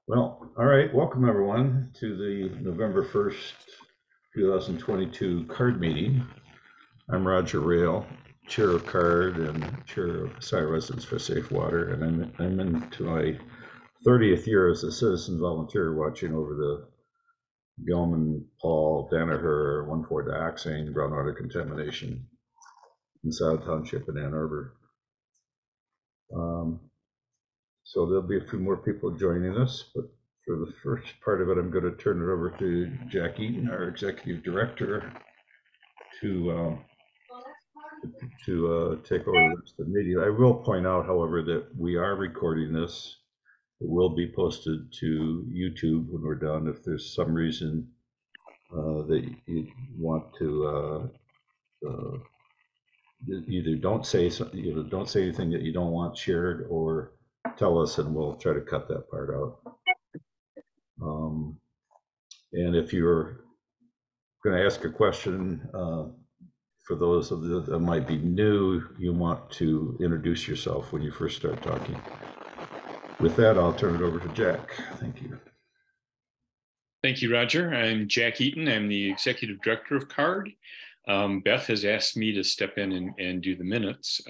Well, all right. Welcome everyone to the November 1st, 2022 CARD meeting. I'm Roger Rayle, Chair of CARD and Chair of Scio Residents for Safe Water, and I'm into my 30th year as a citizen volunteer watching over the Gelman, Paul, Danaher, 1,4 dioxane, groundwater contamination in Scio Township in Ann Arbor. So there'll be a few more people joining us, but for the first part of it, I'm going to turn it over to Jack Eaton, our Executive Director, to take over the rest of the meeting. I will point out, however, that we are recording this. It will be posted to YouTube when we're done. If there's some reason that you want to either don't say anything that you don't want shared, or tell us and we'll try to cut that part out. And if you're going to ask a question, for those of you that might be new, you want to introduce yourself when you first start talking. With that, I'll turn it over to Jack. Thank you. Thank you, Roger. I'm Jack Eaton. I'm the Executive Director of CARD. Beth has asked me to step in and do the minutes.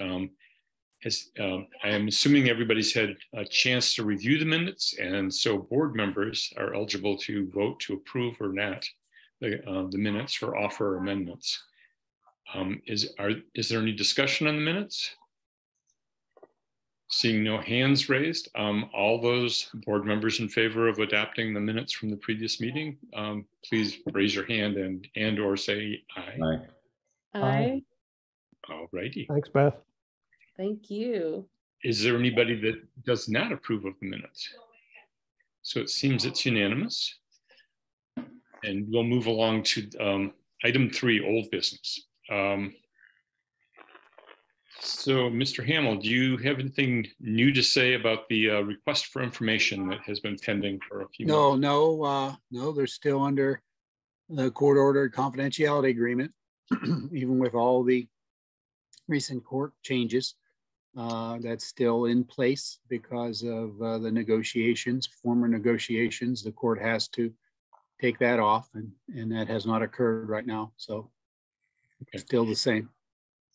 I am assuming everybody's had a chance to review the minutes, and so board members are eligible to vote to approve or not the minutes for offer amendments. Is there any discussion on the minutes? Seeing no hands raised, all those board members in favor of adopting the minutes from the previous meeting, please raise your hand and or say aye. Aye. Aye. All righty. Thanks, Beth. Thank you. Is there anybody that does not approve of the minutes? So it seems it's unanimous. And we'll move along to item 3, old business. So Mr. Hamel, do you have anything new to say about the request for information that has been pending for a few months? No, they're still under the court-ordered confidentiality agreement, even with all the recent court changes. That's still in place because of the negotiations, former negotiations. The court has to take that off, and that has not occurred right now. So it's still the same.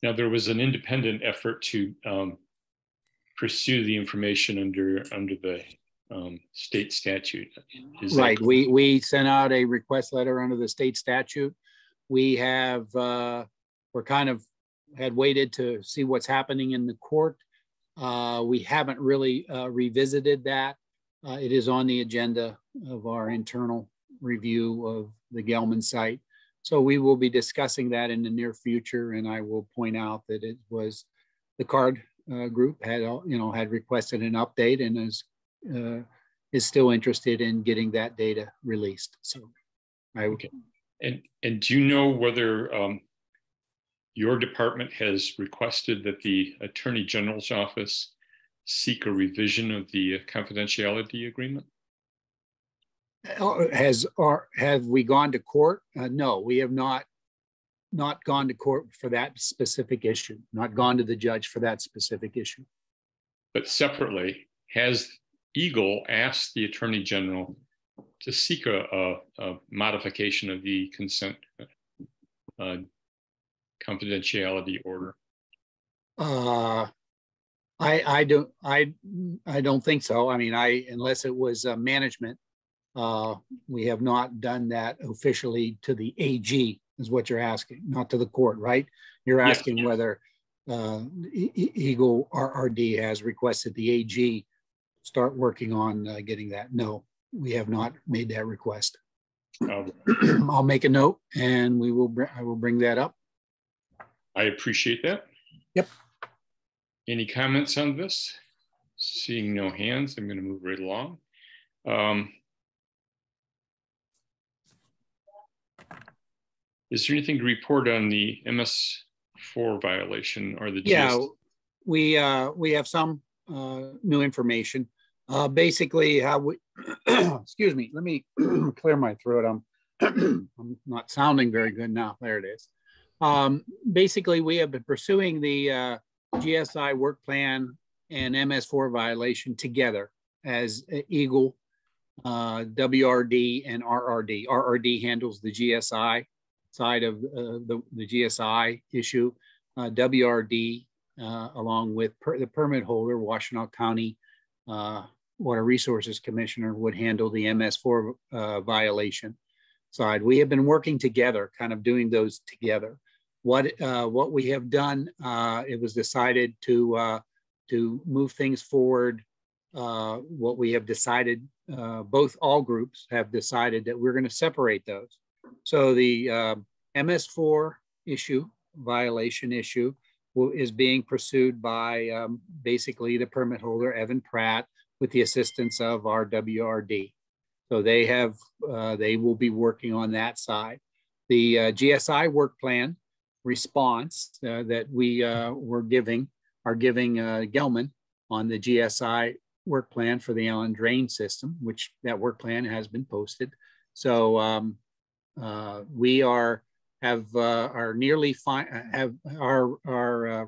Now, there was an independent effort to pursue the information under the state statute. Right. We sent out a request letter under the state statute. We have had waited to see what's happening in the court. We haven't really revisited that. It is on the agenda of our internal review of the Gelman site. So we will be discussing that in the near future, and I will point out that it was the CARD group had requested an update and is still interested in getting that data released. So okay. And do you know whether your department has requested that the Attorney General's office seek a revision of the confidentiality agreement? Have we gone to court? No, we have not gone to court for that specific issue, not gone to the judge for that specific issue. But separately, has EGLE asked the Attorney General to seek a modification of the consent confidentiality order? I don't think so. I mean, unless it was management. We have not done that officially to the AG, is what you're asking, not to the court, right? You're asking yes. Whether EGLE RRD has requested the AG start working on getting that. No, we have not made that request. I'll make a note, and I will bring that up. I appreciate that. Yep. Any comments on this? Seeing no hands, I'm going to move right along. Is there anything to report on the MS4 violation or the GS? Yeah, we have some new information. Basically, how we excuse me. Let me clear my throat. I'm not sounding very good now. There it is. Basically, we have been pursuing the GSI work plan and MS4 violation together as EGLE WRD and RRD. RRD handles the GSI side of the GSI issue. WRD, along with the permit holder, Washtenaw County Water Resources Commissioner, would handle the MS4 violation side. We have been working together, kind of doing those together. What we have done, it was decided to move things forward. What we have decided, all groups have decided that we're going to separate those. So the MS4 issue, violation issue, is being pursued by basically the permit holder, Evan Pratt, with the assistance of our WRD. So they will be working on that side. The GSI work plan response that we are giving Gelman on the GSI work plan for the Allen drain system, which that work plan has been posted. So we have our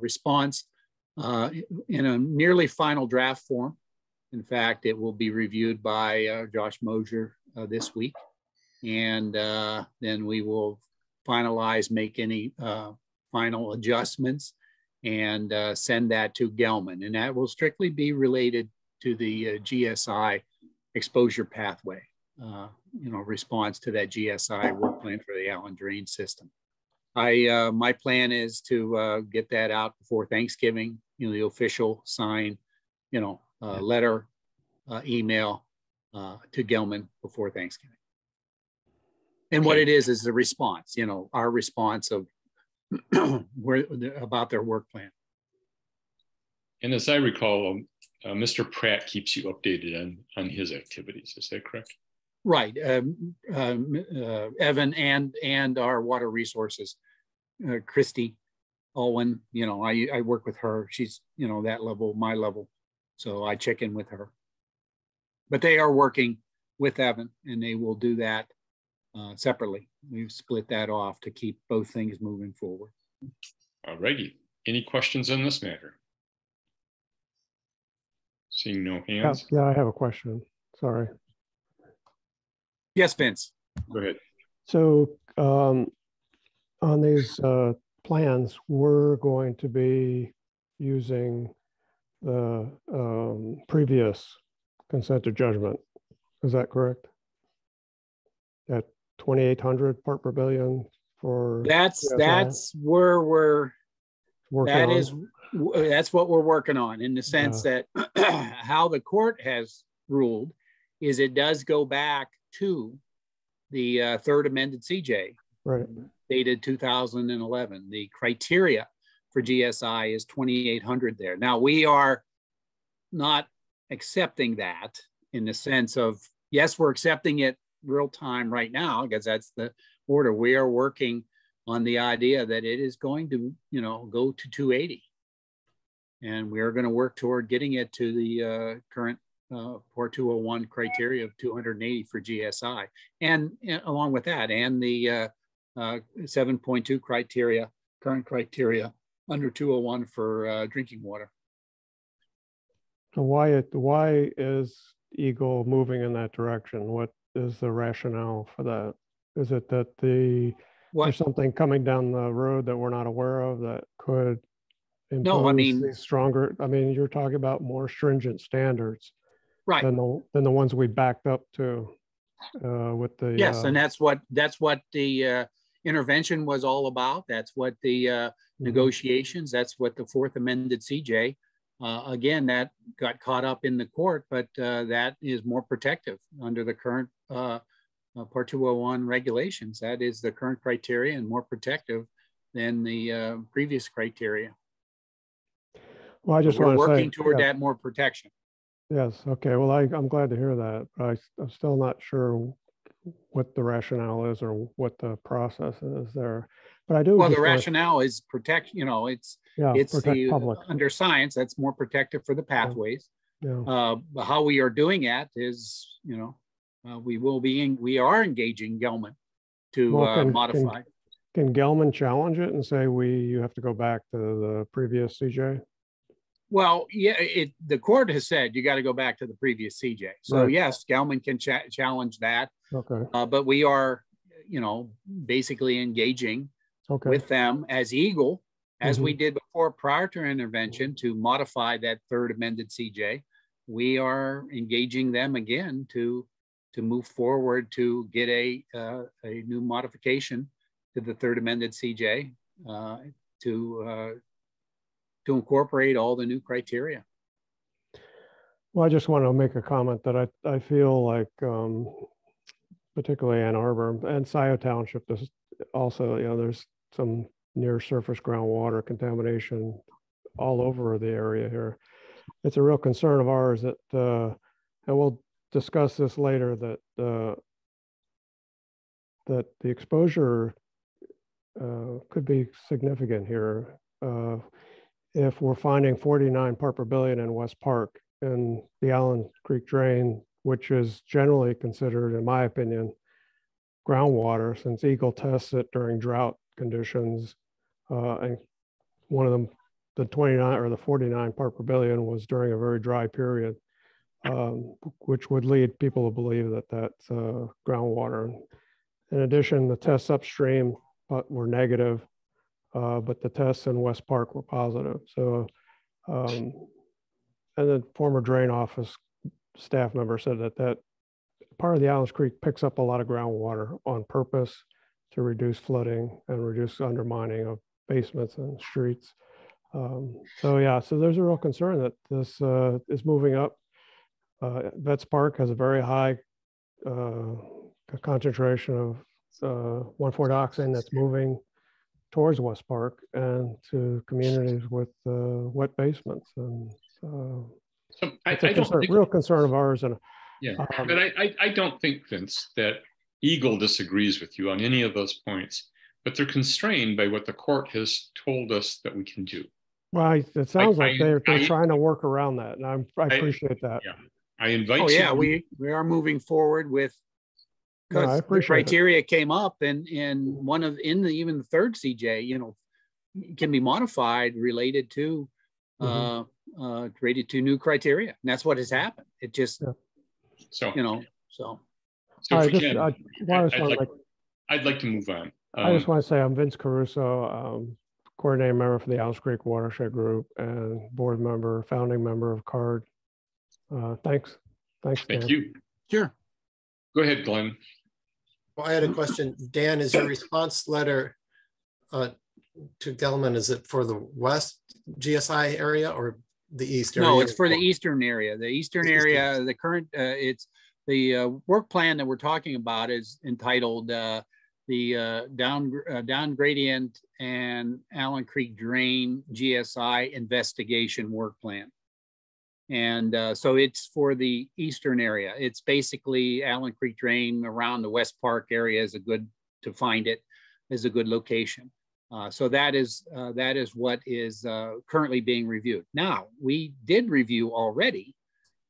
response in a nearly final draft form. In fact, it will be reviewed by Josh Moser this week, and then we will finalize, make any final adjustments, and send that to Gelman, and that will strictly be related to the GSI exposure pathway, response to that GSI work plan for the Allen drain system. My plan is to get that out before Thanksgiving, the official sign, letter, email to Gelman before Thanksgiving. And what it is the response, our response of about their work plan. And as I recall, Mr. Pratt keeps you updated on his activities. Is that correct? Right. Evan and our water resources, Christy Owen, I work with her. She's, that level, my level. So I check in with her. But they are working with Evan, and they will do that separately. We've split that off to keep both things moving forward. All righty. Any questions on this matter? Seeing no hands. Yeah, I have a question. Sorry. Yes, Vince. Go ahead. So on these plans, we're going to be using the previous consent to judgment. Is that correct? At 2,800 part per billion for that's where we're that's what we're working on, in the sense that how the court has ruled is it does go back to the third amended CJ, right, dated 2011. The criteria for GSI is 2,800 there. Now, we are not accepting that, in the sense of, yes, we're accepting it real time right now, because that's the order. We are working on the idea that it is going to, go to 280. And we are going to work toward getting it to the current Part 201 criteria of 280 for GSI. And along with that, and the 7.2 criteria, current criteria under 201 for drinking water. So why is EGLE moving in that direction? What is the rationale for that? Is it that there's something coming down the road that we're not aware of that could impose these stronger? I mean, you're talking about more stringent standards, right, than the ones we backed up to with the and that's what the intervention was all about. That's what the negotiations. That's what the fourth amended CJ. Again, that got caught up in the court, but that is more protective under the current Part 201 regulations. That is the current criteria and more protective than the previous criteria. Well, I just want to say, we're working toward that more protection. Yes. Okay. Well, I'm glad to hear that, but I'm still not sure what the rationale is or what the process is there. But I do. Well, the rationale is protect. It's the public. Under science, that's more protective for the pathways. Yeah. How we are doing it is, we are engaging Gelman to modify. Can Gelman challenge it and say you have to go back to the previous CJ? Well, yeah, the court has said you got to go back to the previous CJ. So Right. yes, Gelman can challenge that, Okay, but we are, basically engaging okay. with them as EGLE, as we Mhm. did before prior to intervention to modify that third amended CJ. We are engaging them again to move forward to get a new modification to the third amended CJ to incorporate all the new criteria. Well, I just want to make a comment that I feel like, particularly Ann Arbor and Scio Township, there's also, there's some near surface groundwater contamination all over the area here. It's a real concern of ours that, and we'll discuss this later, that that the exposure could be significant here. If we're finding 49 part per billion in West Park in the Allen Creek drain, which is generally considered, in my opinion, groundwater, since EGLE tests it during drought conditions, and one of them, the 29 or the 49 part per billion, was during a very dry period, which would lead people to believe that that's groundwater. In addition, the tests upstream were negative, but the tests in West Park were positive. So, and the former drain office staff member said that part of the Allen Creek picks up a lot of groundwater on purpose to reduce flooding and reduce undermining of basements and streets. So yeah, so there's a real concern that this is moving up. Vets Park has a very high concentration of 1,4-dioxane that's moving towards West Park and to communities with wet basements. And So it's a real concern of ours. And but I don't think, Vince, that EGLE disagrees with you on any of those points, but they're constrained by what the court has told us that we can do. Well, it sounds like they're trying to work around that, and I appreciate that. Yeah, I invite you. Oh yeah, we are moving forward with, because the criteria came up, and one of even the third CJ, can be modified related to new criteria, and that's what has happened. It just so I'd like to move on. I just want to say I'm Vince Caruso, coordinating member for the Allen Creek Watershed Group and board member, founding member of CARD. Thanks. Thank you. Sure. Go ahead, Glenn. Well, I had a question. Dan, is your response letter to Gelman, is it for the West GSI area or the East area? No, it's for the Eastern area. The Eastern area, the current, it's the work plan that we're talking about is entitled the down gradient and Allen Creek Drain GSI investigation work plan. And so it's for the Eastern area. It's basically Allen Creek Drain around the West Park area is a good location. So that is what is currently being reviewed. Now, we did review already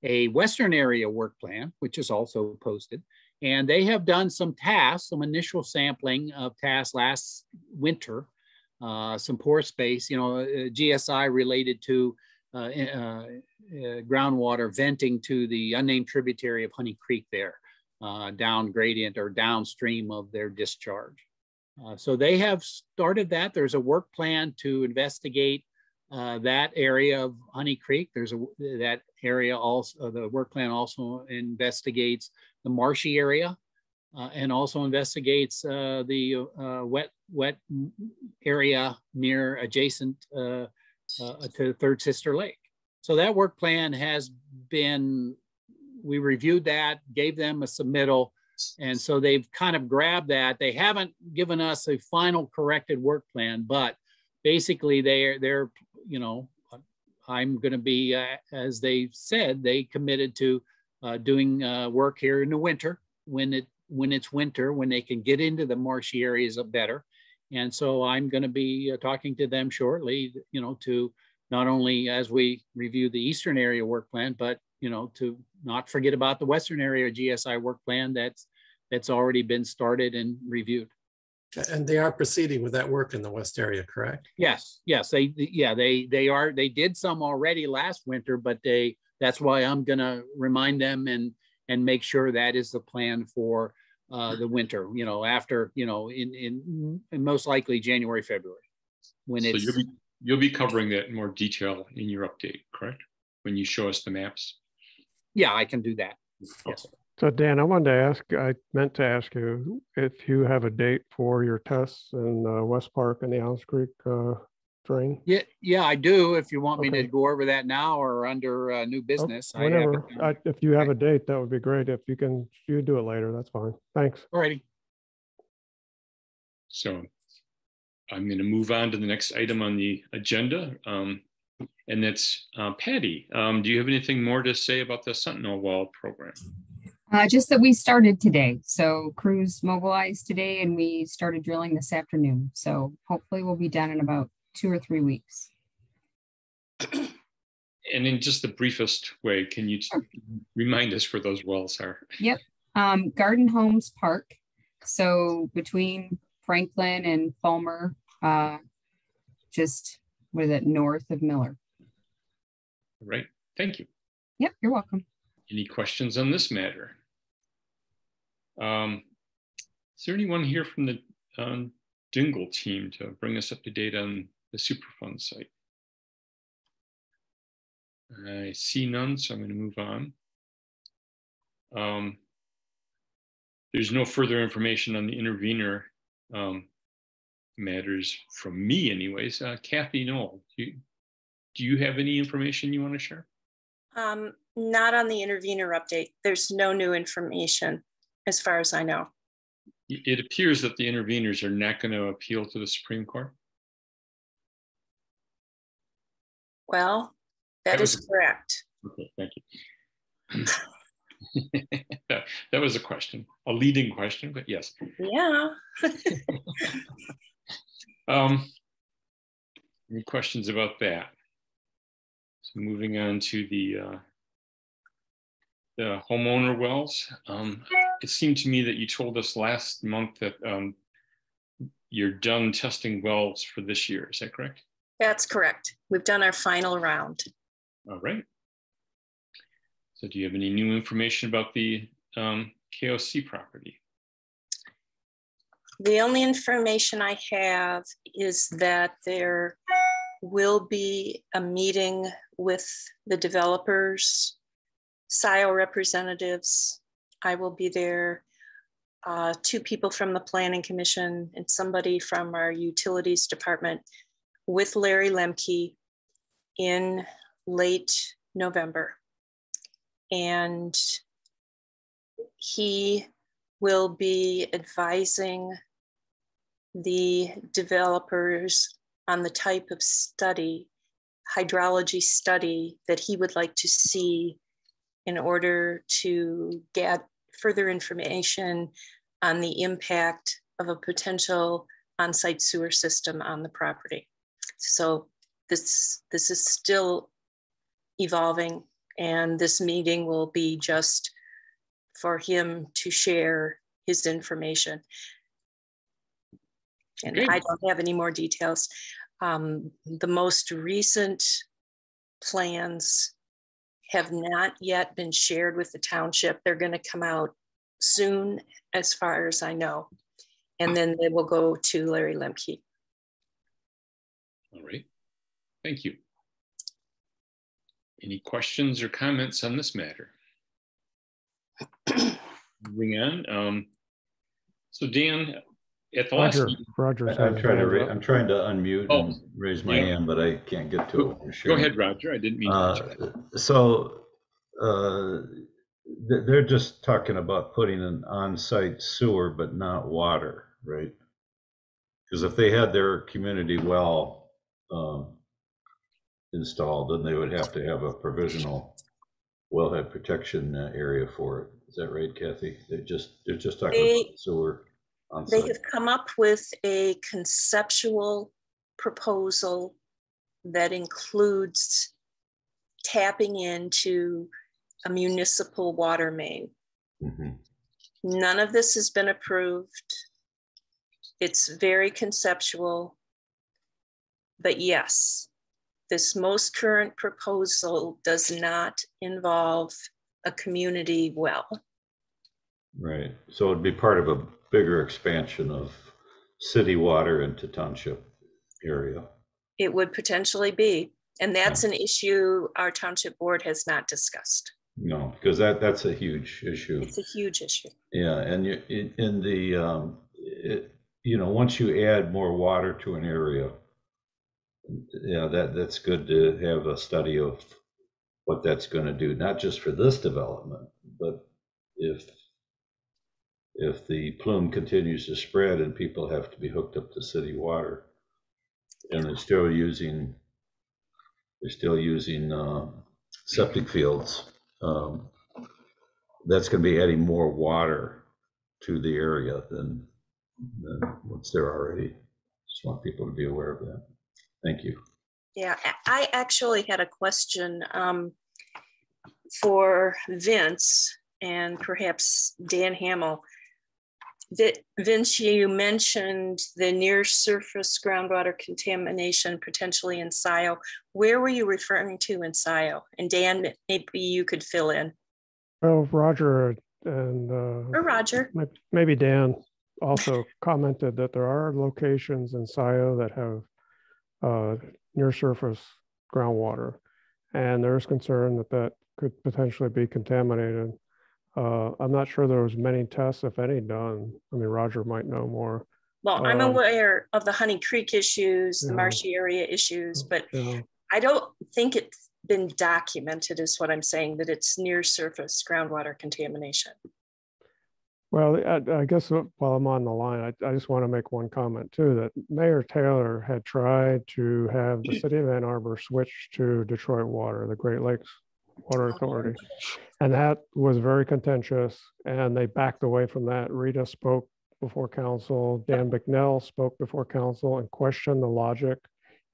a Western area work plan, which is also posted, and they have done some tasks, some initial sampling of tasks last winter, some pore space, GSI related to groundwater venting to the unnamed tributary of Honey Creek there, down gradient or downstream of their discharge. So they have started that. There's a work plan to investigate that area of Honey Creek. That area also, the work plan also investigates the marshy area and also investigates the wet area near adjacent to Third Sister Lake. So that work plan has been, we reviewed that, gave them a submittal, and so they've kind of grabbed that. They haven't given us a final corrected work plan, but basically they're I'm going to be, as they said, they committed to doing work here in the winter when it's winter, when they can get into the marshy areas better. And so I'm going to be talking to them shortly, to not only as we review the Eastern area work plan, but to not forget about the Western area GSI work plan that's already been started and reviewed. And they are proceeding with that work in the west area, correct? Yes, they did some already last winter, but that's why I'm gonna remind them and make sure that is the plan for the winter, after, in most likely January, February, when So it's. you'll be covering that in more detail in your update, correct? When you show us the maps. Yeah, I can do that. Yes. So Dan, I meant to ask you if you have a date for your tests in West Park and the Allis Creek drain? Yeah, I do. If you want me to Okay. go over that now or under new business. I have it Whenever, down. if you have a date, that would be great. If you do it later, that's fine. Thanks. All righty. So I'm going to move on to the next item on the agenda. And that's Patti. Do you have anything more to say about the Sentinel well program? Just that we started today. So crews mobilized today and we started drilling this afternoon. So hopefully we'll be done in about 2 or 3 weeks. And in just the briefest way, can you remind us where those wells are? Yep. Garden Homes Park. So between Franklin and Fulmer, just north of Miller. All right. Thank you. Yep, you're welcome. Any questions on this matter? Is there anyone here from the Dingell team to bring us up to date on the Superfund site? I see none, so I'm going to move on. There's no further information on the Intervenor matters from me anyways. Kathy, Knol, do you have any information you want to share? Not on the Intervenor update. There's no new information as far as I know. It appears that the interveners are not going to appeal to the Supreme Court. Well, that is correct. Okay, thank you. That was a question, a leading question, but yes. Yeah. Any questions about that? So moving on to the homeowner wells. It seemed to me that you told us last month that you're done testing wells for this year. Is that correct? That's correct. We've done our final round. All right. So do you have any new information about the KOC property? The only information I have is that there will be a meeting with the developers, Scio representatives. I will be there, 2 people from the Planning Commission and somebody from our Utilities Department with Larry Lemke in late November. And he will be advising the developers on the type of study, hydrology study, that he would like to see in order to get further information on the impact of a potential on-site sewer system on the property. So this is still evolving, and this meeting will be just for him to share his information. And I don't have any more details. The most recent plans have not yet been shared with the township. They're going to come out soon, as far as I know. And then they will go to Larry Lemke. All right. Thank you. Any questions or comments on this matter? Moving on. So Dan, at the last meeting, I'm trying to unmute and raise my hand, but I can't get to it. Go ahead, Roger. I didn't mean to. So they're just talking about putting an on-site sewer, but not water, right? Because if they had their community well installed, then they would have to have a provisional wellhead protection area for it. Is that right, Kathy? They're just talking about sewer. They have come up with a conceptual proposal that includes tapping into a municipal water main. Mm-hmm. None of this has been approved. It's very conceptual, but yes, this most current proposal does not involve a community well. Right. So it'd be part of a bigger expansion of city water into township area. It would potentially be, and that's an issue our township board has not discussed. No, because that's a huge issue. It's a huge issue. Yeah, and in the you know, once you add more water to an area, yeah, that's good to have a study of what that's going to do, not just for this development, but if the plume continues to spread and people have to be hooked up to city water, and they're still using septic fields, that's going to be adding more water to the area than what's there already. Just want people to be aware of that. Thank you. Yeah, I actually had a question for Vince and perhaps Dan Hamel. Vince, you mentioned the near surface groundwater contamination potentially in Scio. Where were you referring to in Scio? And Dan, maybe you could fill in. Well, Roger and Or Roger. maybe Dan also commented that there are locations in Scio that have near surface groundwater, and there's concern that could potentially be contaminated. I'm not sure there was many tests, if any, done. I mean, Roger might know more. Well, I'm aware of the Honey Creek issues, the marshy area issues, but I don't think it's been documented is what I'm saying, that it's near surface groundwater contamination. Well, I guess while I'm on the line, I just want to make one comment too, that Mayor Taylor had tried to have the city of Ann Arbor switch to Detroit Water, the Great Lakes Water Authority. And that was very contentious, and they backed away from that. Rita spoke before council, Dan Bicknell spoke before council and questioned the logic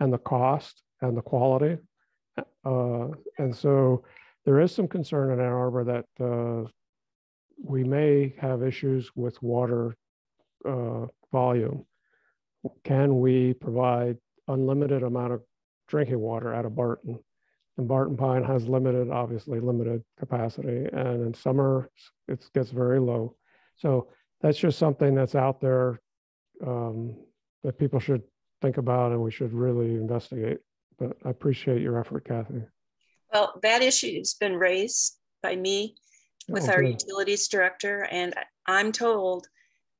and the cost and the quality. And so there is some concern in Ann Arbor that we may have issues with water volume. Can we provide unlimited amount of drinking water out of Barton? And Barton Pine has obviously limited capacity, and in summer it gets very low. So that's just something that's out there that people should think about, and we should really investigate. But I appreciate your effort, Kathy. Well, that issue has been raised by me with our utilities director, and I'm told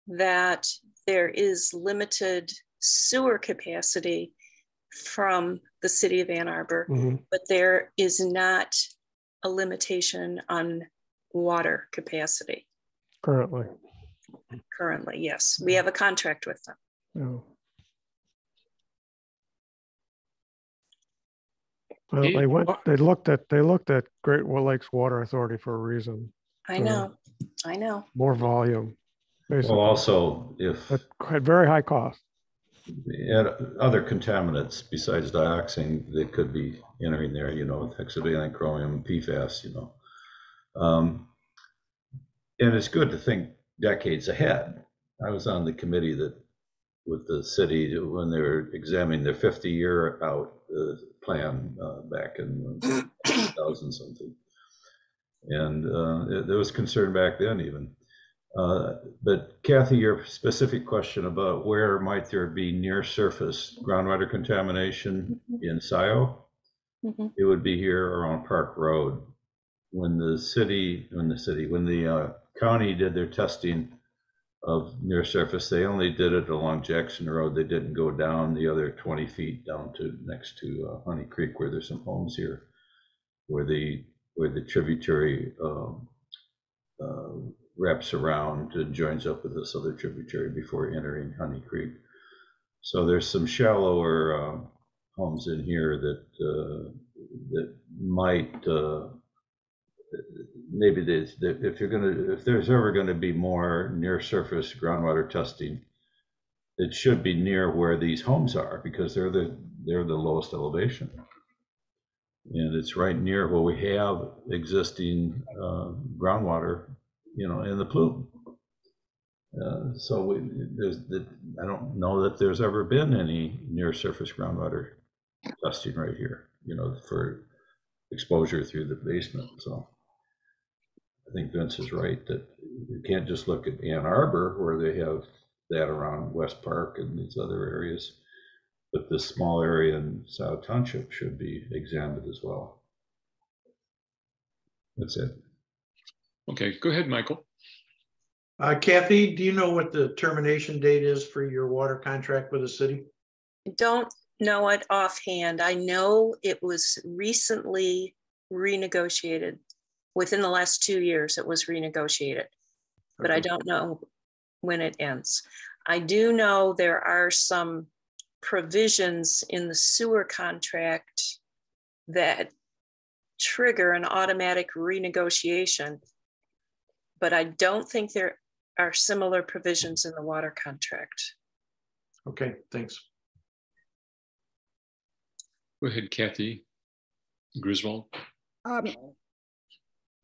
that there is limited sewer capacity from the city of Ann Arbor, but there is not a limitation on water capacity. Currently, yes. We have a contract with them. Yeah. Well, they looked at Great Lakes Water Authority for a reason. I know. More volume, basically. Well, also at very high cost. Other contaminants besides dioxin that could be entering there, you know, hexavalent chromium, PFAS, you know. And it's good to think decades ahead. I was on the committee with the city when they were examining their 50-year out plan back in 2000 something. And there was concern back then even. But Kathy, your specific question about where might there be near surface groundwater contamination in Scio, it would be here around Park Road. When the county did their testing of near surface, they only did it along Jackson Road. They didn't go down the other 20 feet down to next to Honey Creek, where there's some homes here, where the tributary wraps around and joins up with this other tributary before entering Honey Creek. So there's some shallower homes in here that might maybe if there's ever going to be more near surface groundwater testing, it should be near where these homes are, because they're the lowest elevation, and it's right near where we have existing groundwater, you know, in the plume. I don't know that there's ever been any near surface groundwater testing right here, for exposure through the basement. So I think Vince is right that you can't just look at Ann Arbor where they have that around West Park and these other areas, but this small area in Scio Township should be examined as well. That's it. Okay, go ahead, Michael. Kathy, do you know what the termination date is for your water contract with the city? I don't know it offhand. I know it was recently renegotiated. Within the last 2 years, it was renegotiated, but I don't know when it ends. I do know there are some provisions in the sewer contract that trigger an automatic renegotiation, but I don't think there are similar provisions in the water contract. Okay, thanks. Go ahead, Kathy Griswold.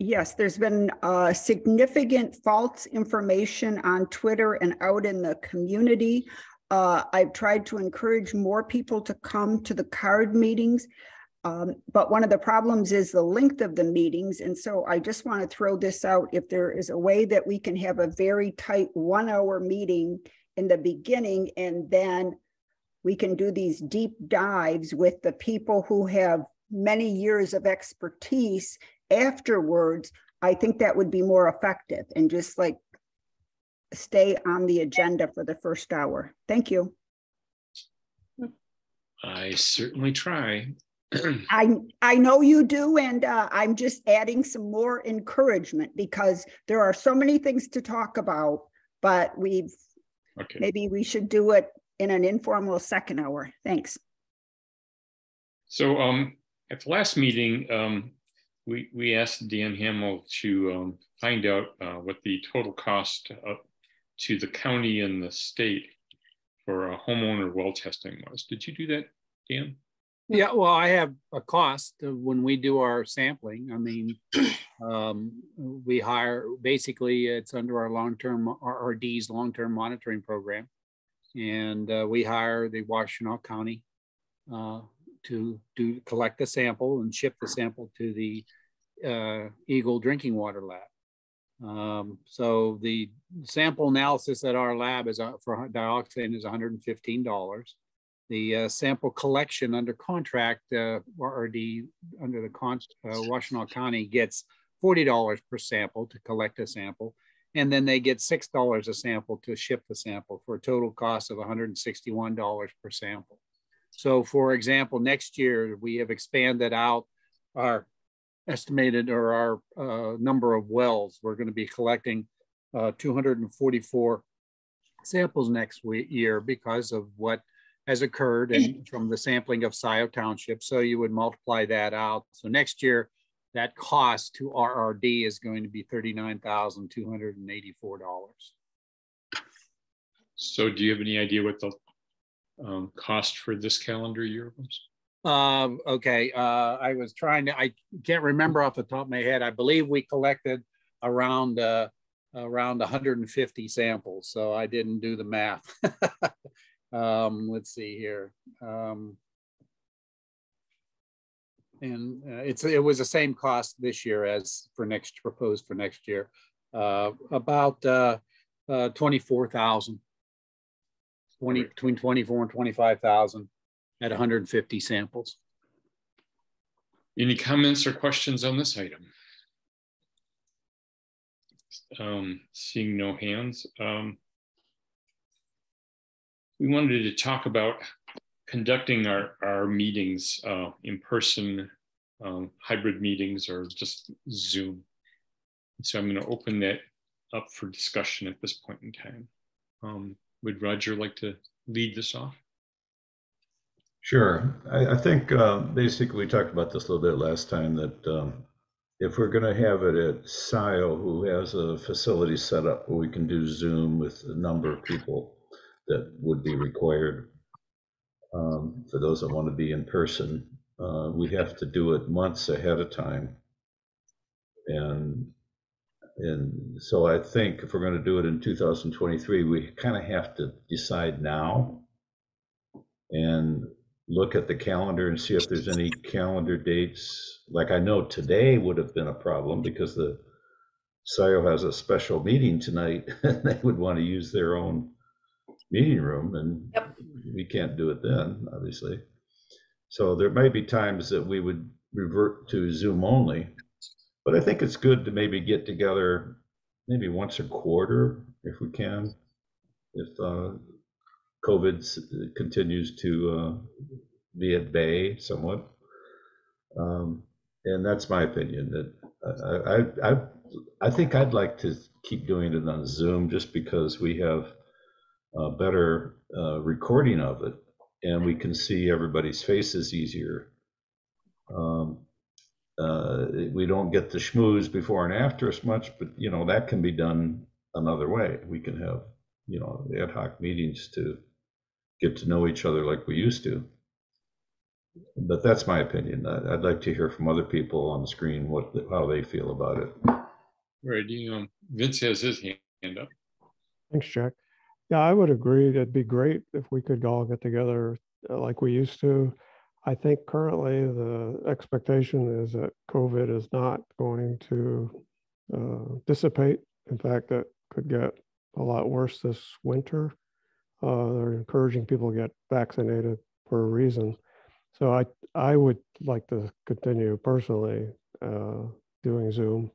Yes, there's been significant false information on Twitter and out in the community. I've tried to encourage more people to come to the CARD meetings, but one of the problems is the length of the meetings. And so I just want to throw this out. If there is a way that we can have a very tight 1 hour meeting in the beginning, and then we can do these deep dives with the people who have many years of expertise afterwards, I think that would be more effective, and just like stay on the agenda for the first hour. Thank you. I certainly try. I know you do, and I'm just adding some more encouragement because there are so many things to talk about, but maybe we should do it in an informal second hour. Thanks. So at the last meeting, we asked Dan Hamel to find out what the total cost to the county and the state for a homeowner well testing was. Did you do that, Dan? Yeah, well, I have a cost when we do our sampling. I mean, we hire, basically it's under our long-term, RRD's long-term monitoring program. And we hire the Washtenaw County to collect the sample and ship the sample to the EGLE drinking water lab. So the sample analysis at our lab is for dioxane is $115. The sample collection under contract, RRD under the Washtenaw County gets $40 per sample to collect a sample. And then they get $6 a sample to ship the sample for a total cost of $161 per sample. So for example, next year, we have expanded out our estimated or our number of wells. We're going to be collecting 244 samples next year because of what has occurred and from the sampling of Scio Township. So you would multiply that out. So next year, that cost to RRD is going to be $39,284. So do you have any idea what the cost for this calendar year was? Okay, I was trying to, I can't remember off the top of my head. I believe we collected around 150 samples, so I didn't do the math. Let's see here. And it was the same cost this year as for proposed for next year, about 24,000, between 24 and 25,000 at 150 samples. Any comments or questions on this item? Seeing no hands. We wanted to talk about conducting our meetings in person, hybrid meetings, or just Zoom. So I'm going to open that up for discussion at this point in time. Would Roger like to lead this off? Sure. I think basically we talked about this a little bit last time, that if we're going to have it at Scio, who has a facility set up where we can do Zoom with a number of people that would be required, for those that want to be in person, we have to do it months ahead of time. And And so I think if we're going to do it in 2023, we kind of have to decide now and look at the calendar and see if there's any calendar dates. Like I know today would have been a problem because the Scio has a special meeting tonight and they would want to use their own meeting room, and we can't do it then, obviously. So there might be times that we would revert to Zoom only, but I think it's good to maybe get together maybe once a quarter if we can, if COVID continues to be at bay somewhat. And that's my opinion. That I think I'd like to keep doing it on Zoom just because we have a better recording of it and we can see everybody's faces easier. We don't get the schmooze before and after as much, but you know, that can be done another way. We can have, you know, ad hoc meetings to get to know each other like we used to. But that's my opinion. I'd like to hear from other people on the screen how they feel about it. Right. Vince has his hand up. Thanks, Jack. Yeah, I would agree. It'd be great if we could all get together like we used to. I think currently the expectation is that COVID is not going to dissipate. In fact, that could get a lot worse this winter. They're encouraging people to get vaccinated for a reason. So I would like to continue personally doing Zoom.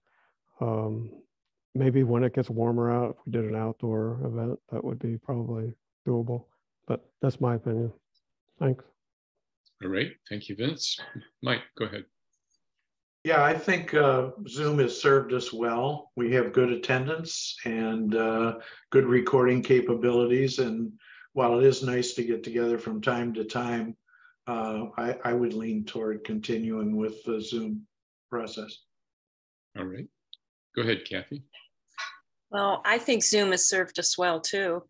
Maybe when it gets warmer out, if we did an outdoor event, that would be probably doable. But that's my opinion. Thanks. All right. Thank you, Vince. Mike, go ahead. Yeah, I think Zoom has served us well. We have good attendance and good recording capabilities. And while it is nice to get together from time to time, I would lean toward continuing with the Zoom process. All right. Go ahead, Kathy. Well, I think Zoom has served us well too.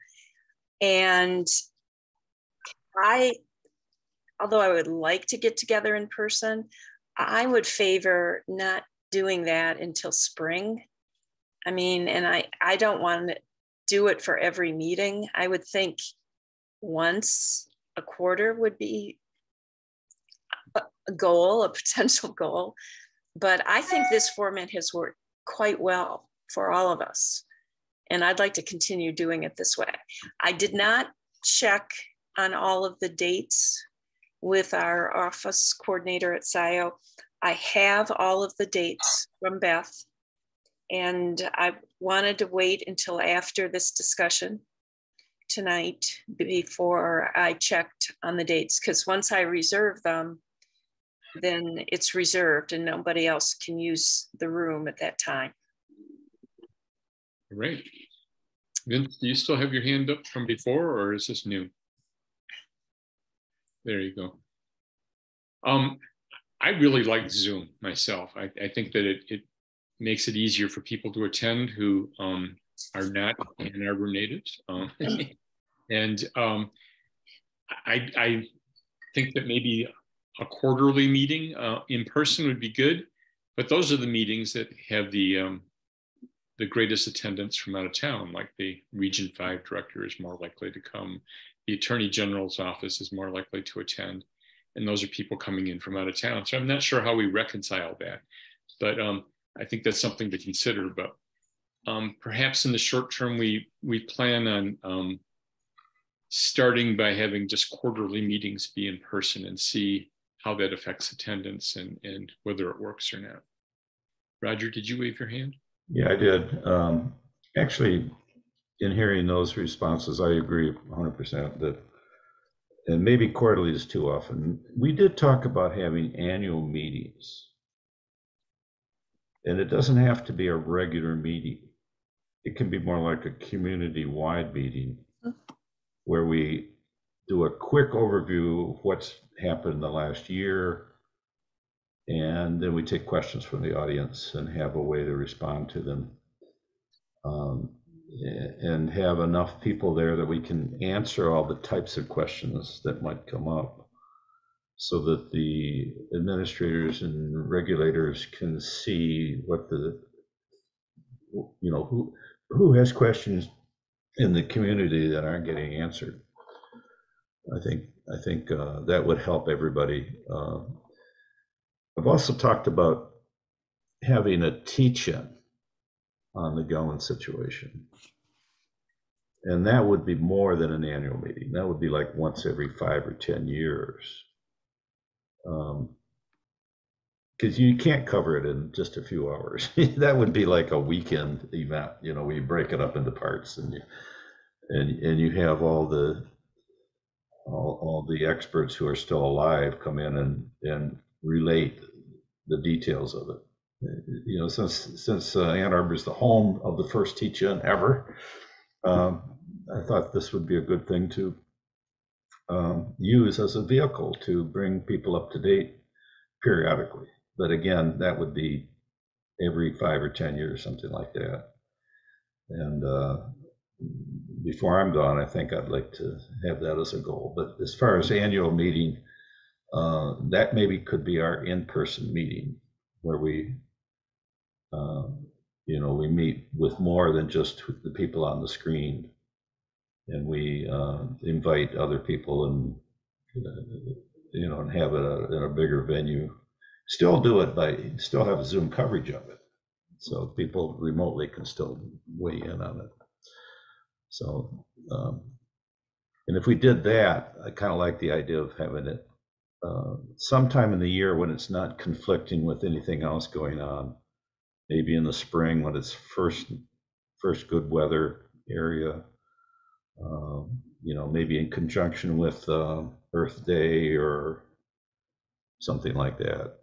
And although I would like to get together in person, I would favor not doing that until spring. I mean, and I don't want to do it for every meeting. I would think once a quarter would be a goal, a potential goal. But I think this format has worked quite well for all of us. And I'd like to continue doing it this way. I did not check on all of the dates with our office coordinator at Scio. I have all of the dates from Beth, and I wanted to wait until after this discussion tonight before I checked on the dates, because once I reserve them, then it's reserved and nobody else can use the room at that time. Great. Vince, do you still have your hand up from before, or is this new? There you go. I really like Zoom myself. I think that it makes it easier for people to attend who are not Ann Arbor natives. And I think that maybe a quarterly meeting in person would be good, but those are the meetings that have the greatest attendance from out of town, like the Region 5 director is more likely to come. The Attorney General's office is more likely to attend. And those are people coming in from out of town. So I'm not sure how we reconcile that, but I think that's something to consider. But perhaps in the short term, we plan on starting by having just quarterly meetings be in person and see how that affects attendance and whether it works or not. Roger, did you wave your hand? Yeah, I did. Actually, in hearing those responses, I agree 100% that, and maybe quarterly is too often. We did talk about having annual meetings. And it doesn't have to be a regular meeting. It can be more like a community-wide meeting where we do a quick overview of what's happened in the last year. And then we take questions from the audience and have a way to respond to them. And have enough people there that we can answer all the types of questions that might come up so that the administrators and regulators can see what you know, who has questions in the community that aren't getting answered. I think that would help everybody. I've also talked about having a teach-in on the Gelman situation. And that would be more than an annual meeting. That would be like once every 5 or 10 years. Because you can't cover it in just a few hours. That would be like a weekend event, you know, where you break it up into parts and you have all the experts who are still alive come in and relate the details of it. You know, since Ann Arbor is the home of the first teach-in ever, I thought this would be a good thing to use as a vehicle to bring people up to date periodically. But again, that would be every 5 or 10 years, something like that. And before I'm gone, I think I'd like to have that as a goal. But as far as annual meeting, that maybe could be our in-person meeting where we, you know, we meet with more than just the people on the screen, and we invite other people and, you know, and have it in a bigger venue. Still do it still have a Zoom coverage of it. So people remotely can still weigh in on it. So, and if we did that, I kind of like the idea of having it sometime in the year when it's not conflicting with anything else going on. Maybe in the spring when it's first good weather area. You know, maybe in conjunction with Earth Day or something like that.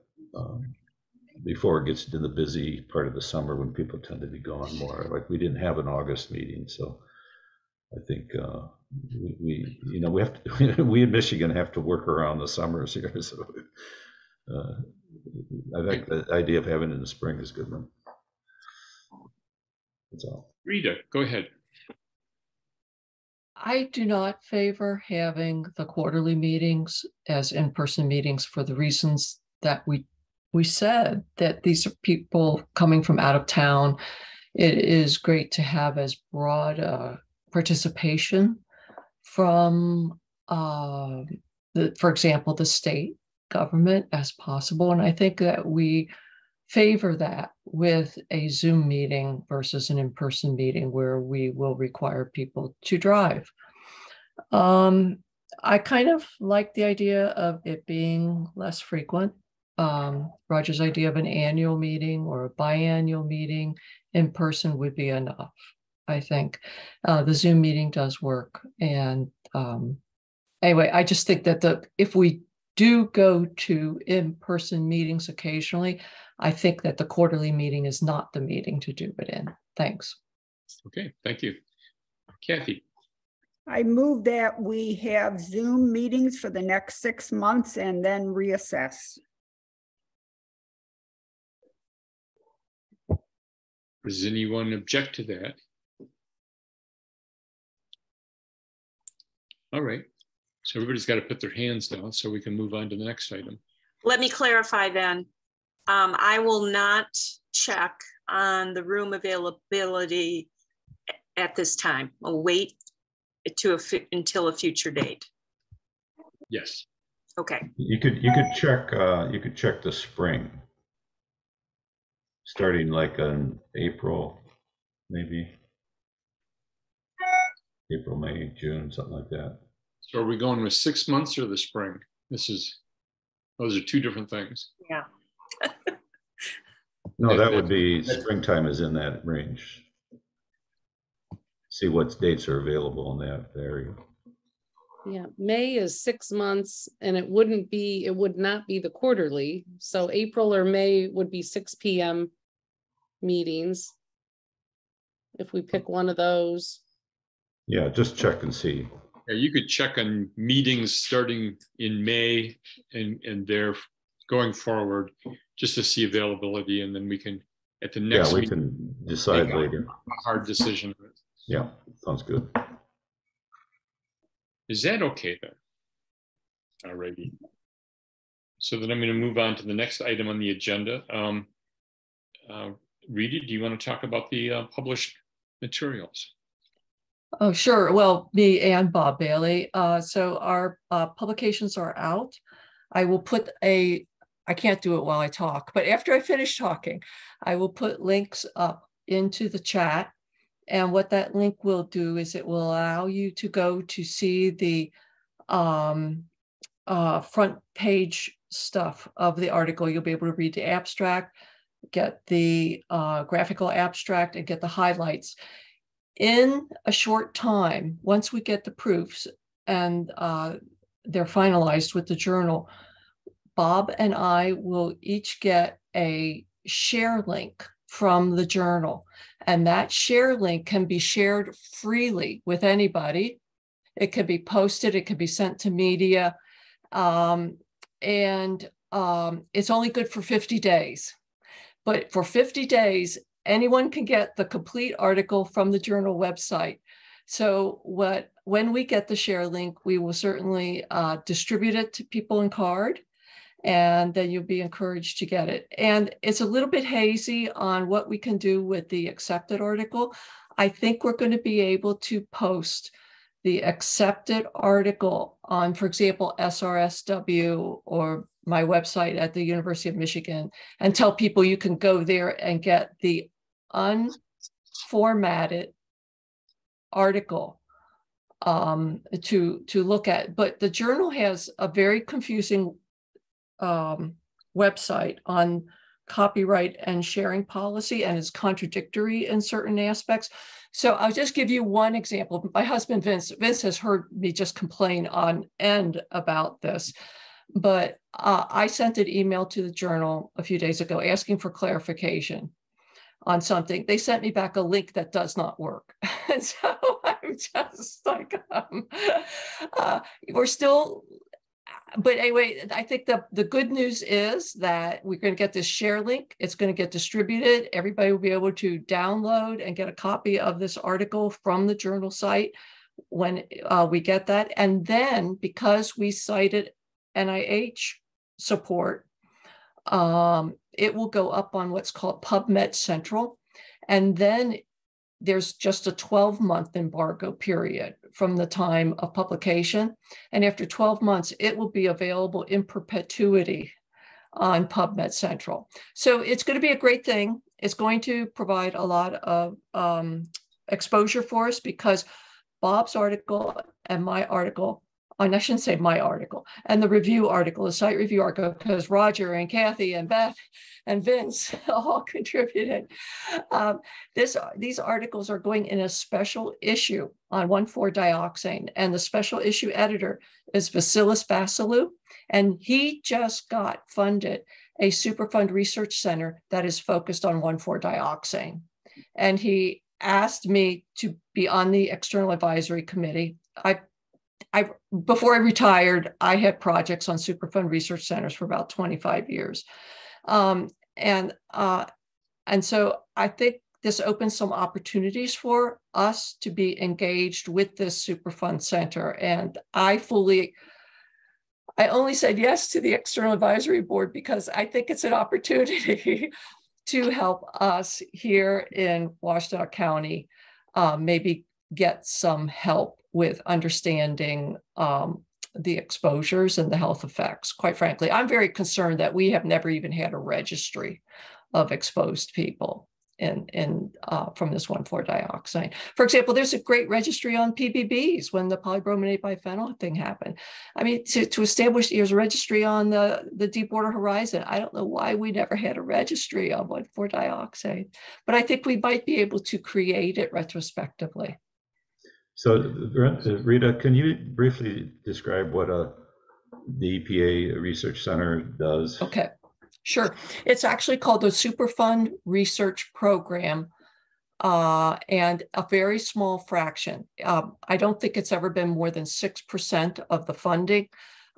Before it gets into the busy part of the summer when people tend to be gone more. Like we didn't have an August meeting, so I think we you know, we have to, we in Michigan have to work around the summers here. So I think the idea of having it in the spring is a good one. That's all. Rita, go ahead. I do not favor having the quarterly meetings as in-person meetings for the reasons that we said, that these are people coming from out of town. It is great to have as broad participation from, for example, the state government as possible. And I think that we favor that with a Zoom meeting versus an in-person meeting where we will require people to drive. I kind of like the idea of it being less frequent. Roger's idea of an annual meeting or a biannual meeting in person would be enough. I think the Zoom meeting does work. And anyway, I just think that if we do go to in-person meetings occasionally, I think that the quarterly meeting is not the meeting to do it in. Thanks. Okay, thank you. Kathy. I move that we have Zoom meetings for the next 6 months and then reassess. Does anyone object to that? All right, so everybody's got to put their hands down so we can move on to the next item. Let me clarify then. I will not check on the room availability at this time. I'll wait until a future date. Yes. Okay. You could check the spring, starting like in April, maybe April, May, June, something like that. So are we going with 6 months or the spring? Those are two different things. Yeah. No, that would be springtime is in that range. See what dates are available in that area. Yeah, May is 6 months and it would not be the quarterly. So April or May would be 6 p.m. meetings. If we pick one of those. Yeah, just check and see. Yeah, you could check on meetings starting in May and there going forward just to see availability, and then we can at the next we meeting can decide later. A hard decision. Yeah, sounds good. Is that okay then? All righty. So then I'm going to move on to the next item on the agenda. Rita, do you want to talk about the published materials? Oh, sure. Well, me and Bob Bailey. So our publications are out. I will put I can't do it while I talk, but after I finish talking, I will put links up into the chat. And what that link will do is it will allow you to go to see the front page stuff of the article. You'll be able to read the abstract, get the graphical abstract, and get the highlights. In a short time, once we get the proofs and they're finalized with the journal, Bob and I will each get a share link from the journal. And that share link can be shared freely with anybody. It can be posted, it can be sent to media. It's only good for 50 days. But for 50 days, anyone can get the complete article from the journal website. So when we get the share link, we will certainly distribute it to people in card, and then you'll be encouraged to get it. And it's a little bit hazy on what we can do with the accepted article. I think we're going to be able to post the accepted article on, for example, SRSW or my website at the University of Michigan, and tell people you can go there and get the unformatted article to look at. But the journal has a very confusing website on copyright and sharing policy, and is contradictory in certain aspects. So I'll just give you one example. My husband, Vince has heard me just complain on end about this, but I sent an email to the journal a few days ago asking for clarification on something. They sent me back a link that does not work. And so I'm just like, we're still, but anyway, I think the good news is that we're going to get this share link. It's going to get distributed. Everybody will be able to download and get a copy of this article from the journal site when we get that. And then, because we cited NIH support, it will go up on what's called PubMed Central. And then there's just a 12-month embargo period from the time of publication. And after 12 months, it will be available in perpetuity on PubMed Central. So it's going to be a great thing. It's going to provide a lot of exposure for us, because Bob's article and my article, and I shouldn't say my article, and the review article, the site review article, because Roger and Kathy and Beth and Vince all contributed. These articles are going in a special issue on 1,4-dioxane, and the special issue editor is Vasilis Vasilou, and he just got funded a Superfund research center that is focused on 1,4-dioxane. And he asked me to be on the external advisory committee. Before I retired, I had projects on Superfund research centers for about 25 years. And so I think this opens some opportunities for us to be engaged with this Superfund center. And I only said yes to the external advisory board because I think it's an opportunity to help us here in Washtenaw County maybe get some help with understanding the exposures and the health effects. Quite frankly, I'm very concerned that we have never even had a registry of exposed people from this 1,4-dioxane. For example, there's a great registry on PBBs when the polybrominate biphenyl thing happened. I mean, to establish, there's a registry on the Deepwater Horizon. I don't know why we never had a registry on 1,4-dioxane, but I think we might be able to create it retrospectively. So, Rita, can you briefly describe what the EPA Research Center does? Okay, sure. It's actually called the Superfund Research Program, and a very small fraction. I don't think it's ever been more than 6% of the funding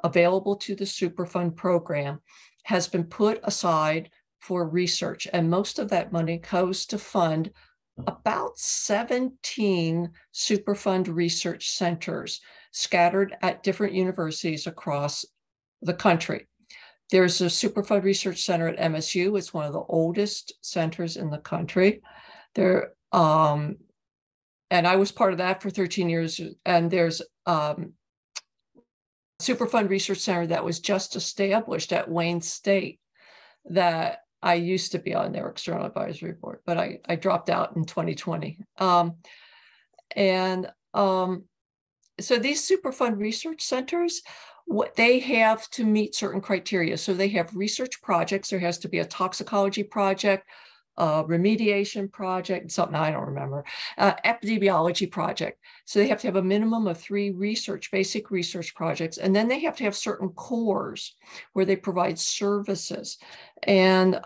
available to the Superfund program has been put aside for research, and most of that money goes to fund about 17 Superfund research centers scattered at different universities across the country. there's a Superfund Research Center at MSU. It's one of the oldest centers in the country. There, and I was part of that for 13 years. And there's Superfund Research Center that was just established at Wayne State that I used to be on their external advisory board, but I dropped out in 2020. So these Superfund research centers, what they have to meet certain criteria. So they have research projects. There has to be a toxicology project, a remediation project, something I don't remember, epidemiology project. So they have to have a minimum of 3 basic research projects. And then they have to have certain cores where they provide services. And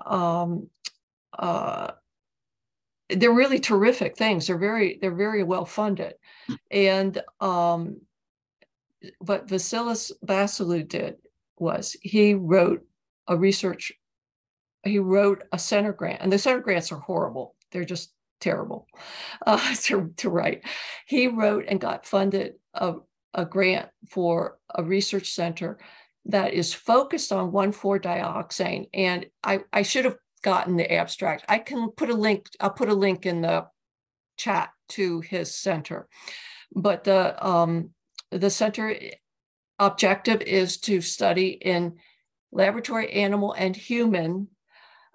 they're really terrific things. They're very well funded. And what Vasilis Basilou did was he wrote a center grant, and the center grants are horrible. They're just terrible to write. He wrote and got funded a grant for a research center that is focused on 1,4-dioxane. And I should have gotten the abstract. I can put a link. I'll put a link in the chat to his center. But the center objective is to study in laboratory, animal, and human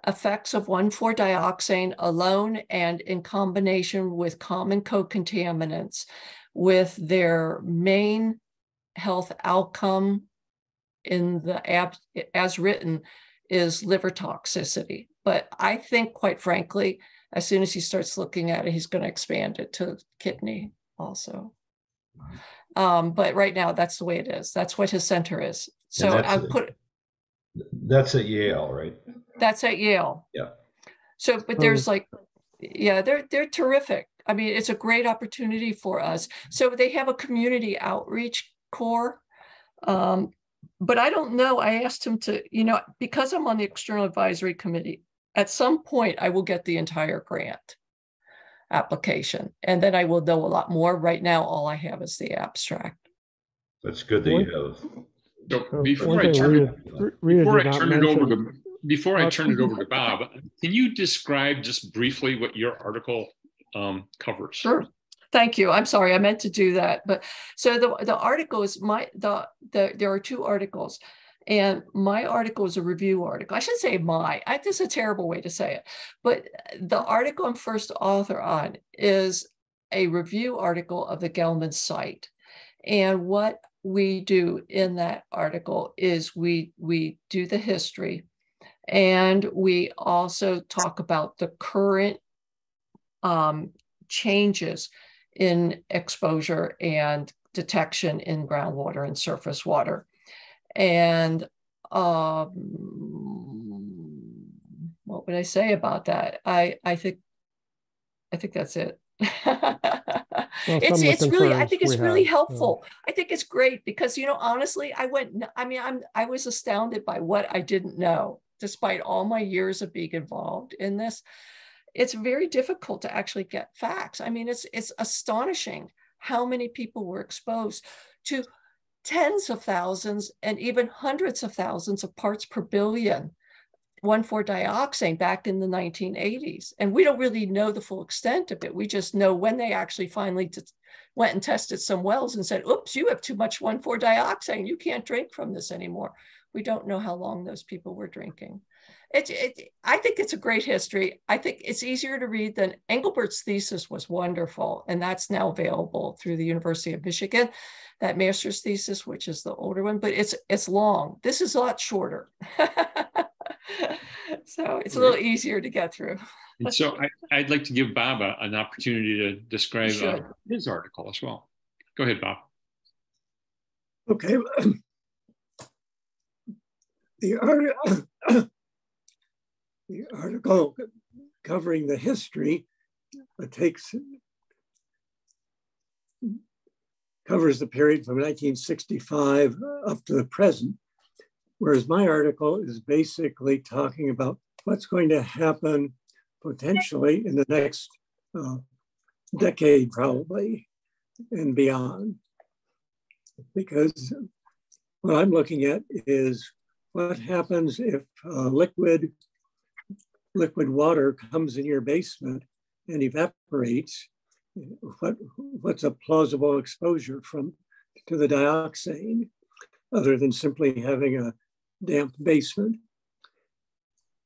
effects of 1,4-dioxane alone and in combination with common co-contaminants, with their main health outcome in the as written is liver toxicity. But I think, quite frankly, as soon as he starts looking at it, he's going to expand it to kidney also. But right now, that's the way it is. That's what his center is. So that's at Yale, right? That's at Yale. Yeah. So, but there's they're terrific. I mean, it's a great opportunity for us. So they have a community outreach core. But I don't know. I asked him to, because I'm on the external advisory committee, at some point I will get the entire grant application, and then I will know a lot more. Right now, all I have is the abstract. That's good that you have. So before I turn it over to Bob, can you describe just briefly what your article covers? Sure. Thank you. I'm sorry, I meant to do that. But so the article is there are 2 articles, and my article is a review article. I should say this is a terrible way to say it, but the article I'm first author on is a review article of the Gelman site. And what we do in that article is we do the history, and we also talk about the current changes in exposure and detection in groundwater and surface water. And what would I say about that? I think that's it. It's really, I think it's really helpful. I think it's great because, honestly, I was astounded by what I didn't know, despite all my years of being involved in this. It's very difficult to actually get facts. I mean, it's astonishing how many people were exposed to tens of thousands and even hundreds of thousands of parts per billion 1,4-dioxane back in the 1980s. And we don't really know the full extent of it. We just know when they actually finally went and tested some wells and said, oops, you have too much 1,4-dioxane. You can't drink from this anymore. We don't know how long those people were drinking. I think it's a great history. I think it's easier to read than Engelbert's thesis was wonderful. And that's now available through the University of Michigan, that master's thesis, which is the older one, but it's long. This is a lot shorter. So it's a little easier to get through. And so I'd like to give Bob an opportunity to describe his article as well. Go ahead, Bob. Okay. The article covering the history covers the period from 1965 up to the present, whereas my article is basically talking about what's going to happen potentially in the next decade, probably, and beyond. Because what I'm looking at is what happens if liquid water comes in your basement and evaporates? What's a plausible exposure to the dioxane, other than simply having a damp basement?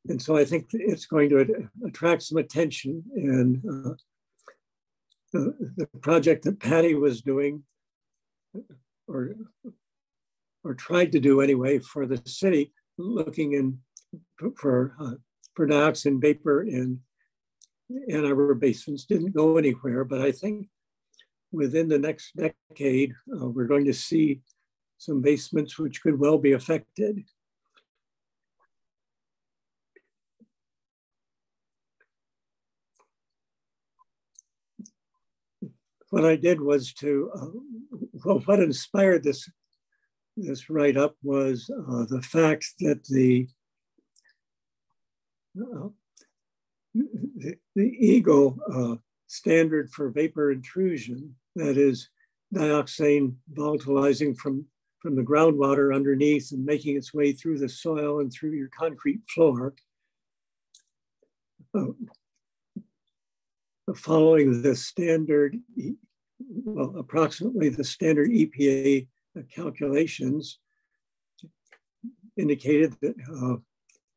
And so I think it's going to attract some attention. And the project that Patti was doing, or tried to do anyway, for the city, looking for dioxin vapor in Ann Arbor basements, didn't go anywhere. But I think within the next decade, we're going to see some basements which could well be affected. What I did was what inspired this write-up was the fact that the EGLE standard for vapor intrusion, that is dioxane volatilizing from the groundwater underneath and making its way through the soil and through your concrete floor, following the standard, well, approximately the standard EPA calculations, indicated that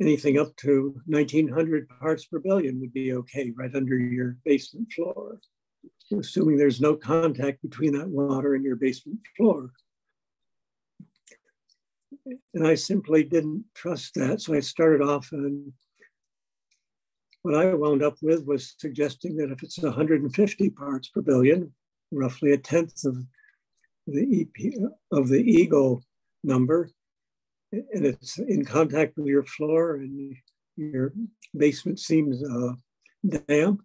anything up to 1900 parts per billion would be okay right under your basement floor, assuming there's no contact between that water and your basement floor. And I simply didn't trust that. So I started off, and what I wound up with was suggesting that if it's 150 parts per billion, roughly a tenth of the EGLE number, and it's in contact with your floor and your basement seems damp,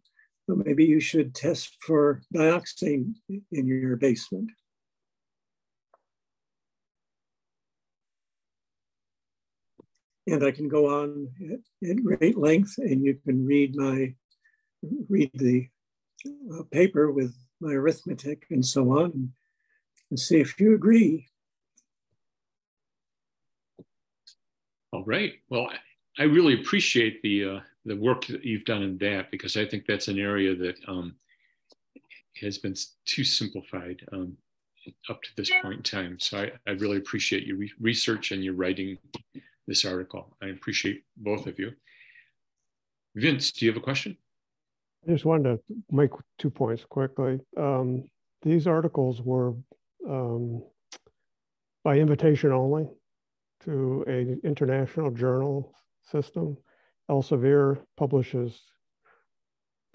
so maybe you should test for dioxane in your basement. And I can go on at great length, and you can read the paper with my arithmetic and so on, and see if you agree. All right. Well, I really appreciate the work that you've done in that, because I think that's an area that has been too simplified up to this point in time. So I really appreciate your research and your writing this article. I appreciate both of you. Vince, do you have a question? I just wanted to make 2 points quickly. These articles were by invitation only to an international journal system. Elsevier publishes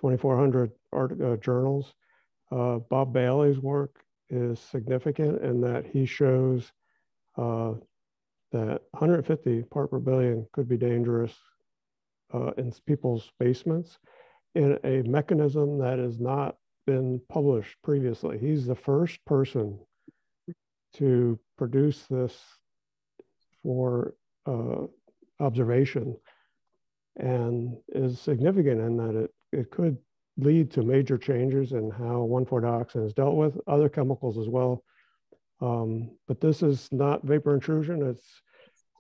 2,400 journals. Bob Bailey's work is significant in that he shows that 150 part per billion could be dangerous in people's basements in a mechanism that has not been published previously. He's the first person to produce this for observation, and is significant in that it could lead to major changes in how 1,4-dioxane is dealt with, other chemicals as well. But this is not vapor intrusion, it's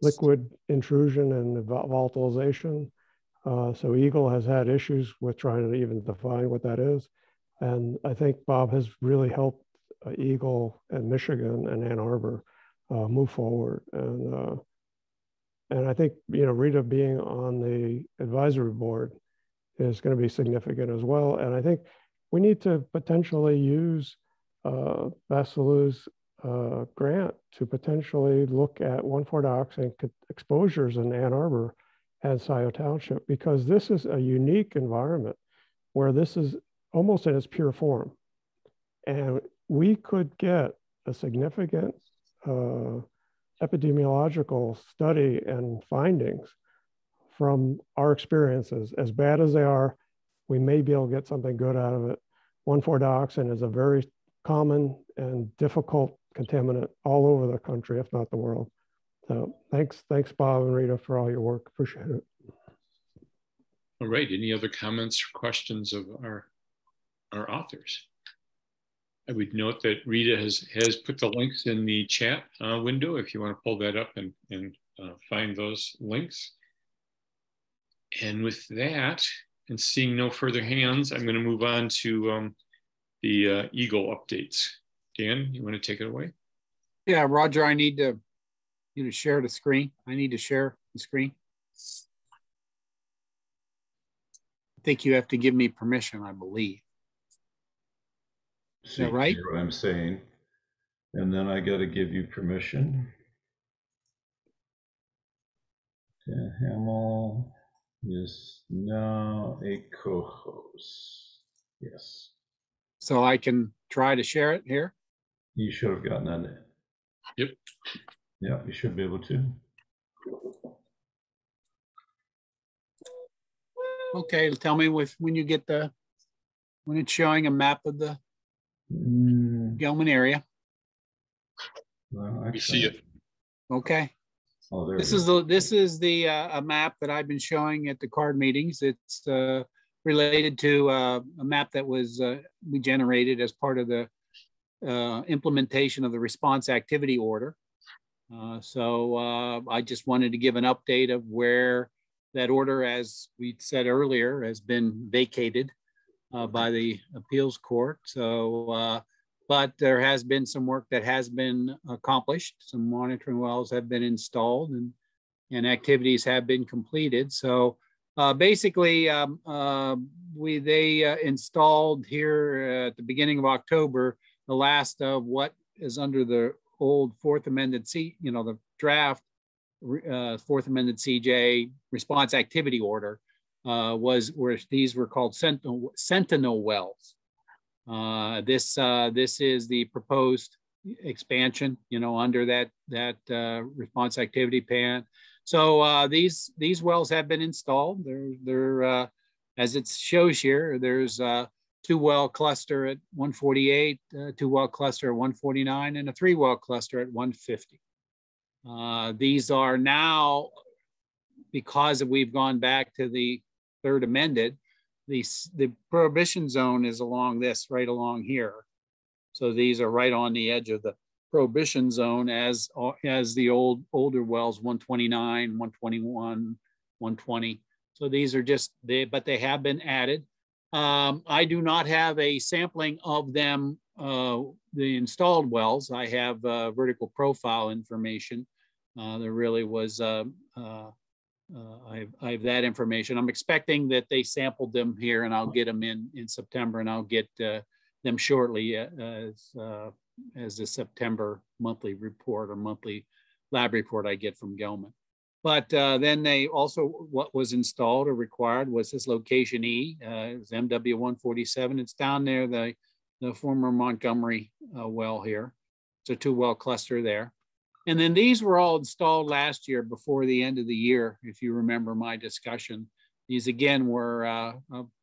liquid intrusion and volatilization. So EGLE has had issues with trying to even define what that is. And I think Bob has really helped EGLE and Michigan and Ann Arbor move forward. And I think, Rita being on the advisory board is going to be significant as well. And I think we need to potentially use Vassilou's grant to potentially look at 1,4-dioxane exposures in Ann Arbor and Scio Township, because this is a unique environment where this is almost in its pure form. And we could get a significant epidemiological study and findings from our experiences. As bad as they are, we may be able to get something good out of it. 1,4-dioxane is a very common and difficult contaminant all over the country, if not the world. So thanks Bob and Rita for all your work. Appreciate it. All right. Any other comments or questions of our authors? I would note that Rita has put the links in the chat window if you want to pull that up and find those links. And with that, and seeing no further hands, I'm going to move on to the EGLE updates. Dan, you want to take it away? Yeah, Roger, I need you to share the screen. I need to share the screen. I think you have to give me permission, I believe. Is that right? What I'm saying. And then I got to give you permission. Hamel is now a co-host. Yes. So I can try to share it here? You should have gotten that. Yep. Yeah, you should be able to. Okay, tell me when you get when it's showing a map of the Gelman area. Well, We see it. Okay. Oh, there This is the a map that I've been showing at the CARD meetings. It's related to a map that was we generated as part of the implementation of the response activity order. So I just wanted to give an update of where that order, as we said earlier, has been vacated by the appeals court. So, but there has been some work that has been accomplished. Some monitoring wells have been installed and activities have been completed. So basically, they installed here at the beginning of October the last of what is under the old Fourth Amended the draft Fourth Amended CJ response activity order where these were called Sentinel wells. This is the proposed expansion, under that response activity plan. So these wells have been installed. They're as it shows here. There's a 2-well cluster at 148, 2-well cluster at 149, and a 3-well cluster at 150. These are now, because we've gone back to the third amended, the prohibition zone is along right along here. So these are right on the edge of the prohibition zone as the older wells, 129, 121, 120. So these are but they have been added. I do not have a sampling of them, the installed wells. I have vertical profile information. There really was, I have that information. I'm expecting that they sampled them here, and I'll get them in September, and I'll get them shortly as the September monthly report or monthly lab report I get from Gelman. But then they also, what was installed or required was this location E, it was MW 147. It's down there, the former Montgomery well here. It's a 2-well cluster there. And then these were all installed last year before the end of the year, if you remember my discussion. These again were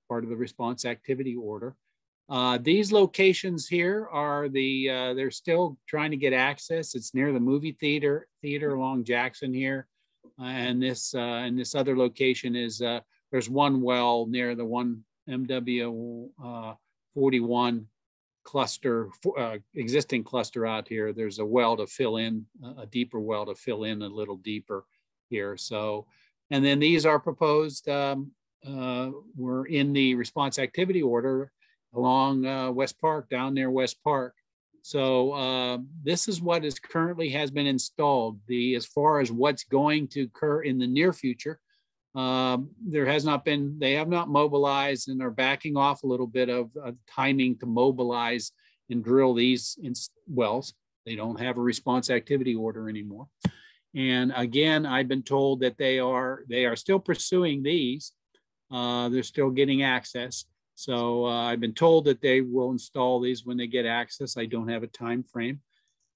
part of the response activity order. These locations here are they're still trying to get access. It's near the movie theater along Jackson here. And this other location is, there's one well near the 1 MW 41 cluster, existing cluster out here. There's a well to fill in, a deeper well to fill in a little deeper here. So, and then these are proposed, we're in the response activity order along West Park, down near West Park. So this is what currently has been installed. As far as what's going to occur in the near future, they have not mobilized and are backing off a little bit of timing to mobilize and drill these wells. They don't have a response activity order anymore. And again, I've been told that they are still pursuing these. They're still getting access. So I've been told that they will install these when they get access. I don't have a time frame,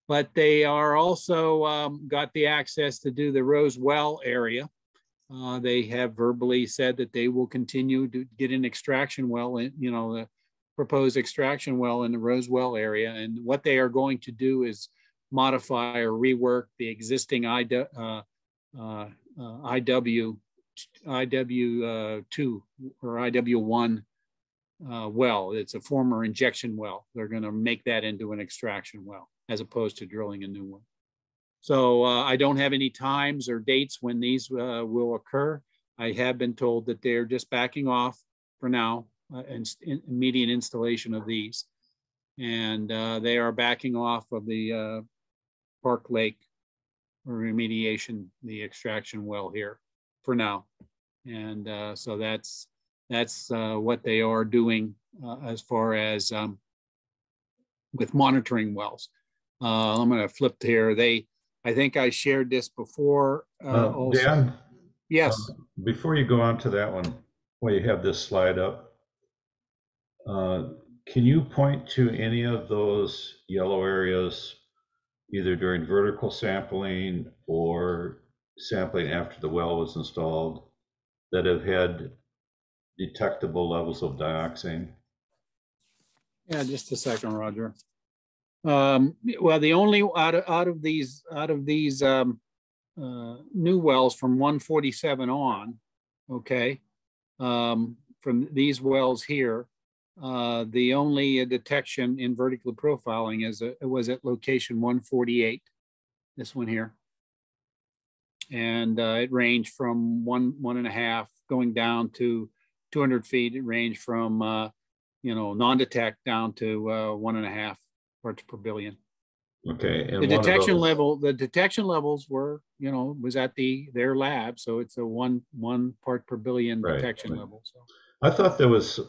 but they are also got the access to do the Rose Well area. They have verbally said that they will continue to get an extraction well, the proposed extraction well in the Rose Well area. And what they are going to do is modify or rework the existing IW2 or IW1 well. It's a former injection well. They're going to make that into an extraction well as opposed to drilling a new one. So I don't have any times or dates when these will occur. I have been told that they're just backing off for now and immediate installation of these. And they are backing off of the Park Lake remediation, the extraction well here for now. And so that's what they are doing as far as with monitoring wells. I'm going to flip here. I think I shared this before. Also. Dan? Yes. Before you go on to that one, while you have this slide up, can you point to any of those yellow areas, either during vertical sampling or sampling after the well was installed, that have had detectable levels of dioxane? Yeah, just a second, Roger. Well, the only out of these new wells from 147 on, okay, from these wells here, the only detection in vertical profiling was at location 148, this one here, and it ranged from 1.5 going down to 200 feet. It ranged from non-detect down to 1.5 parts per billion. Okay. And the detection levels were, was at their lab, so it's a one part per billion detection level. So I thought there was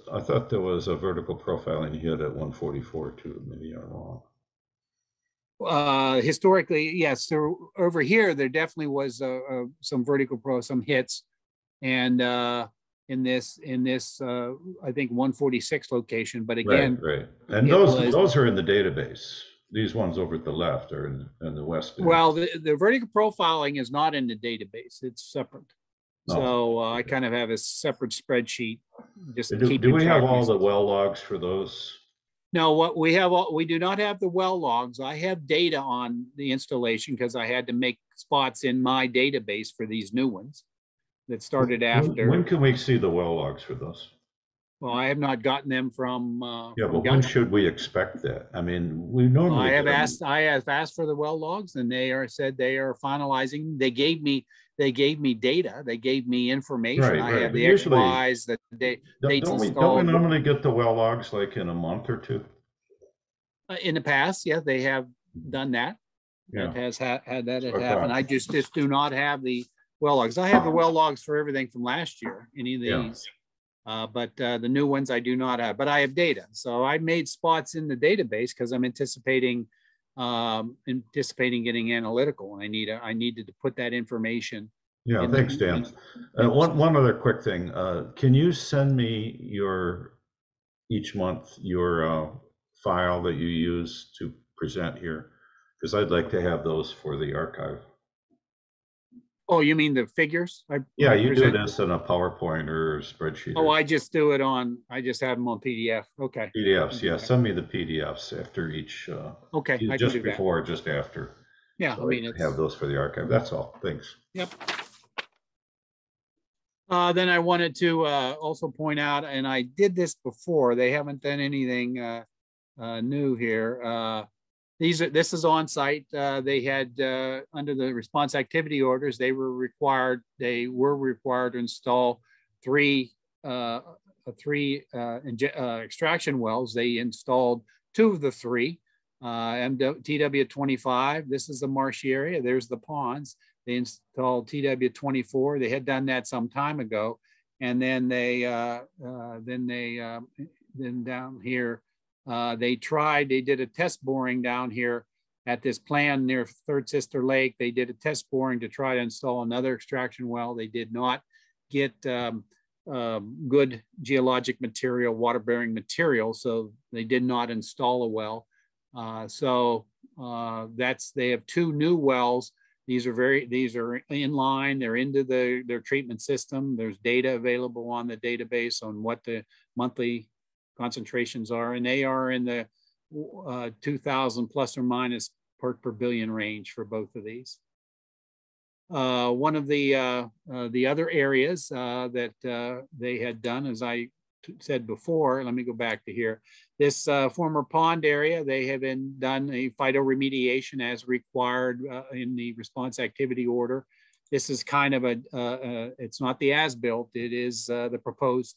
a vertical profiling hit at 144 too. Maybe I'm wrong. Historically, yes. So over here, there definitely was some some hits, and in this I think 146 location. But again, right. And those are in the database. These ones over at the left are in the west. Well, the vertical profiling is not in the database. It's separate. No. So I kind of have a separate spreadsheet. Just do we have all the well logs for those? No, we do not have the well logs. I have data on the installation because I had to make spots in my database for these new ones that started after. When can we see the well logs for those? Well, I have not gotten them from. But when should we expect that? I mean, we normally. I have asked for the well logs, and said they are finalizing. They gave me data. They gave me information. Right. I have the XYs, the dates installed. Don't we normally get the well logs like in a month or two? In the past, yeah, they have done that. Yeah. That has had that happen. I just do not have the well logs. I have the well logs for everything from last year. Any of these. Yeah. But the new ones I do not have, but I have data. So I made spots in the database because I'm anticipating getting analytical. And I needed to put that information. Yeah, thanks, Dan. One other quick thing. Can you send me each month your file that you use to present here? Because I'd like to have those for the archive. Oh, you mean the figures? Yeah, you do this in a PowerPoint or spreadsheet. Oh, I just do it I just have them on PDF. Okay. PDFs, yeah. Send me the PDFs after each. Okay. Just before or just after. Yeah, so I have those for the archive. That's all. Thanks. Yep. Then I wanted to also point out, and I did this before, they haven't done anything new here. This is on site. They had under the response activity orders, they were required to install three extraction wells. They installed 2 of the 3. TW25. This is the marshy area. There's the ponds. They installed TW24. They had done that some time ago, and then then down here. They did a test boring down here at this plan near Third Sister Lake. They did a test boring to try to install another extraction well. They did not get good geologic material, water-bearing material, so they did not install a well. They have 2 new wells. These are in line. They're into their treatment system. There's data available on the database on what the monthly concentrations are, and they are in the 2,000 plus or minus part per billion range for both of these. One of the other areas that they had done, as I said before, let me go back to here. This former pond area, they have done a phytoremediation as required in the response activity order. This is kind of it's not the as-built, it is the proposed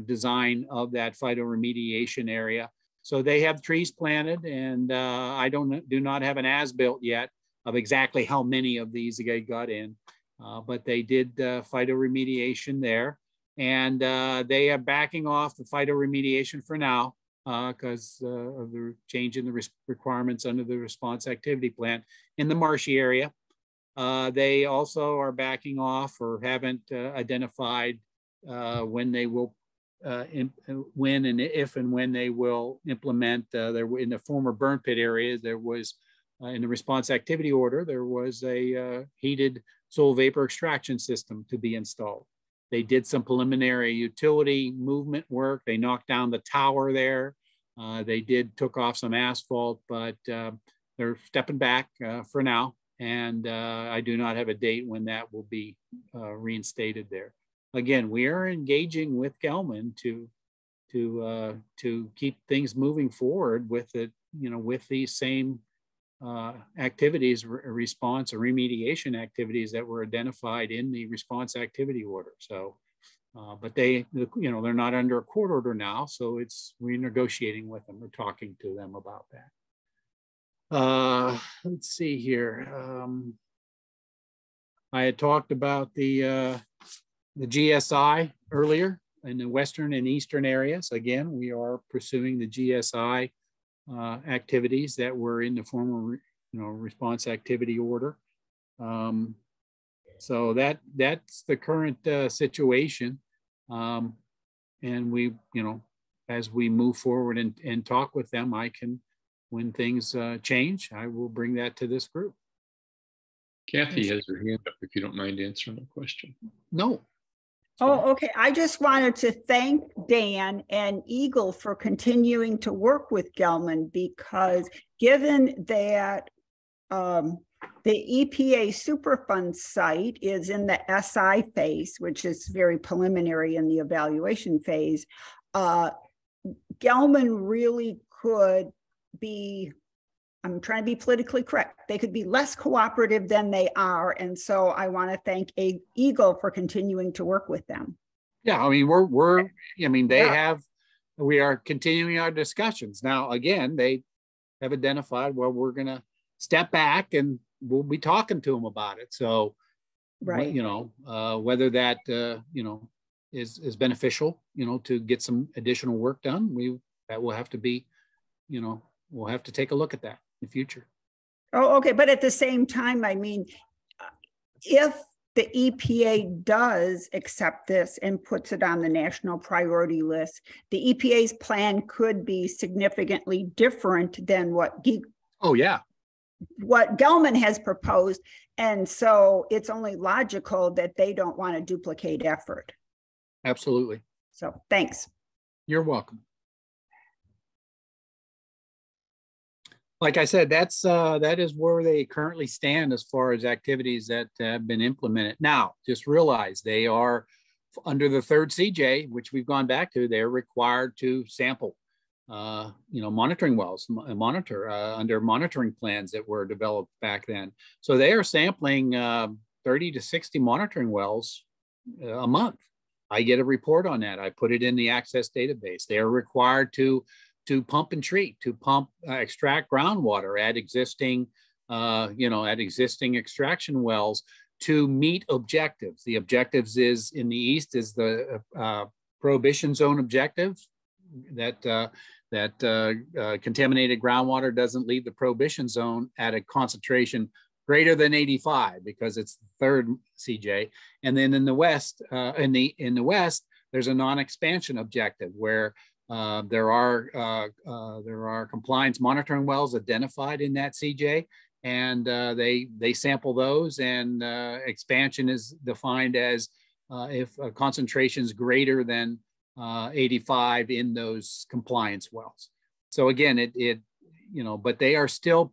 design of that phytoremediation area. So they have trees planted, and I do not have an as-built yet of exactly how many of these they got in, but they did phytoremediation there. And they are backing off the phytoremediation for now because of the change in the requirements under the response activity plan in the marshy area. They also are backing off or haven't identified when they will, when and if and when they will implement. There in the former burn pit area, there was in the response activity order, there was a heated soil vapor extraction system to be installed. They did some preliminary utility movement work. They knocked down the tower there. They took off some asphalt, but they're stepping back for now. And I do not have a date when that will be reinstated there. Again, we are engaging with Gelman to keep things moving forward with it, with these same activities, response or remediation activities that were identified in the response activity order. So, but they're not under a court order now, so we're negotiating with them. We're talking to them about that. Let's see here. I had talked about the GSI earlier in the western and eastern areas. Again, we are pursuing the GSI activities that were in the former, response activity order. So that's the current situation. And we, as we move forward and talk with them, when things change, I will bring that to this group. Kathy has her hand up if you don't mind answering the question. No. Oh, okay. I just wanted to thank Dan and EGLE for continuing to work with Gelman, because given that the EPA Superfund site is in the SI phase, which is very preliminary in the evaluation phase, Gelman really could be, I'm trying to be politically correct, they could be less cooperative than they are. And so I want to thank EGLE for continuing to work with them. Yeah, I mean, we are continuing our discussions. Now, again, they have identified, well, we're going to step back and we'll be talking to them about it. So, right, whether that, is beneficial, to get some additional work done, that will have to be, we'll have to take a look at that in the future. Oh, okay. But at the same time, I mean, if the EPA does accept this and puts it on the national priority list, the EPA's plan could be significantly different than what Gelman has proposed. And so it's only logical that they don't want to duplicate effort. Absolutely. So thanks. You're welcome. Like I said, that is where they currently stand as far as activities that have been implemented. Now, just realize they are under the third CJ, which we've gone back to. They're required to sample, monitoring wells, monitor under monitoring plans that were developed back then. So they are sampling 30 to 60 monitoring wells a month. I get a report on that. I put it in the Access database. They are required to pump and treat, to extract groundwater at existing, extraction wells to meet objectives. The objectives is in the east is the prohibition zone objective, that contaminated groundwater doesn't leave the prohibition zone at a concentration greater than 85 because it's the third CJ. And then in the west, in the west, there's a non-expansion objective where there are compliance monitoring wells identified in that CJ, and they sample those, and expansion is defined as if a concentration is greater than 85 in those compliance wells. So again, but they are still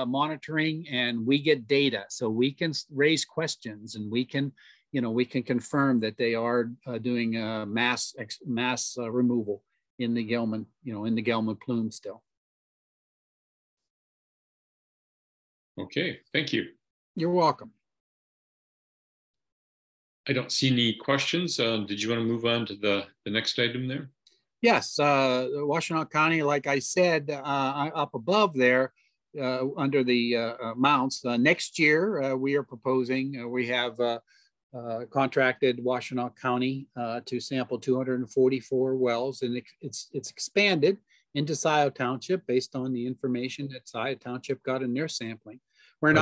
monitoring, and we get data, so we can raise questions, and we can we can confirm that they are doing mass removal in the Gelman, in the Gelman plume still. Okay, thank you. You're welcome. I don't see any questions. Did you want to move on to the next item there? Yes, Washtenaw County, like I said, up above there, under the mounts, next year we are proposing, we have contracted Washtenaw County to sample 244 wells, and it's expanded into Scio Township based on the information that Scio Township got in their sampling. We're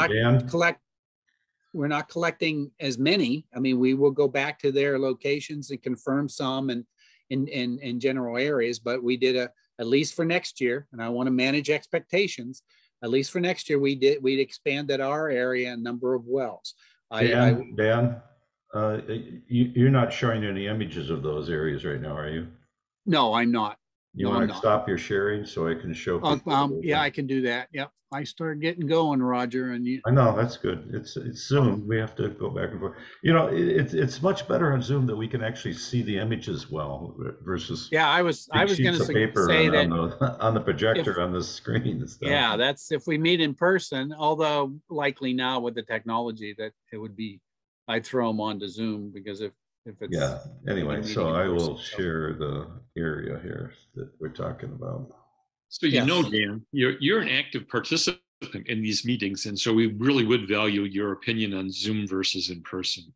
not collecting as many. I mean, we will go back to their locations and confirm some and in general areas, but we did at least for next year, and I want to manage expectations. At least for next year, we'd expanded our area and number of wells. Dan, you're not showing any images of those areas right now, are you? No, I'm not. You want to stop your sharing so I can show people? Yeah, I can do that. Yep. I started getting going, Roger, and you. I know, that's good. It's Zoom. We have to go back and forth. It's much better on Zoom that we can actually see the images well versus. Yeah, I was going to say that on the projector on the screen and stuff. Yeah, that's if we meet in person. Although likely now with the technology that it would be, I'd throw them onto Zoom because if it's anyway, so I will share the area here that we're talking about. So Dan, you're an active participant in these meetings, and so we really would value your opinion on Zoom versus in person.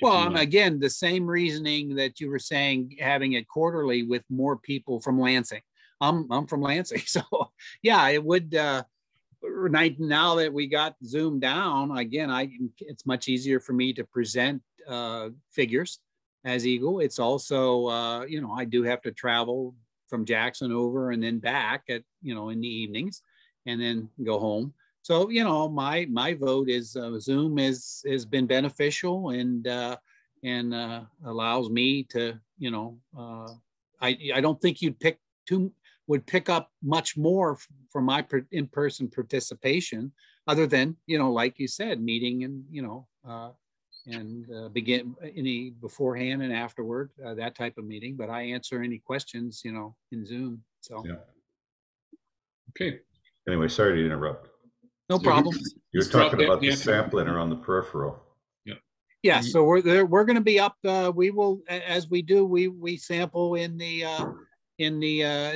Again, the same reasoning that you were saying, having it quarterly with more people from Lansing. I'm from Lansing, so yeah, it would. Now that we got Zoom down, again, it's much easier for me to present figures as EGLE. It's also, I do have to travel from Jackson over and then back at, in the evenings and then go home. So, my vote is Zoom has been beneficial and allows me to, I don't think would pick up much more from my in-person participation other than, like you said, meeting and, begin any beforehand and afterward, that type of meeting, but I answer any questions, in Zoom. So, yeah. Okay. Anyway, sorry to interrupt. No problem. You're talking about the sampling around the peripheral. Yeah. Yeah. So we're going to be up. We will, as we do, we sample in the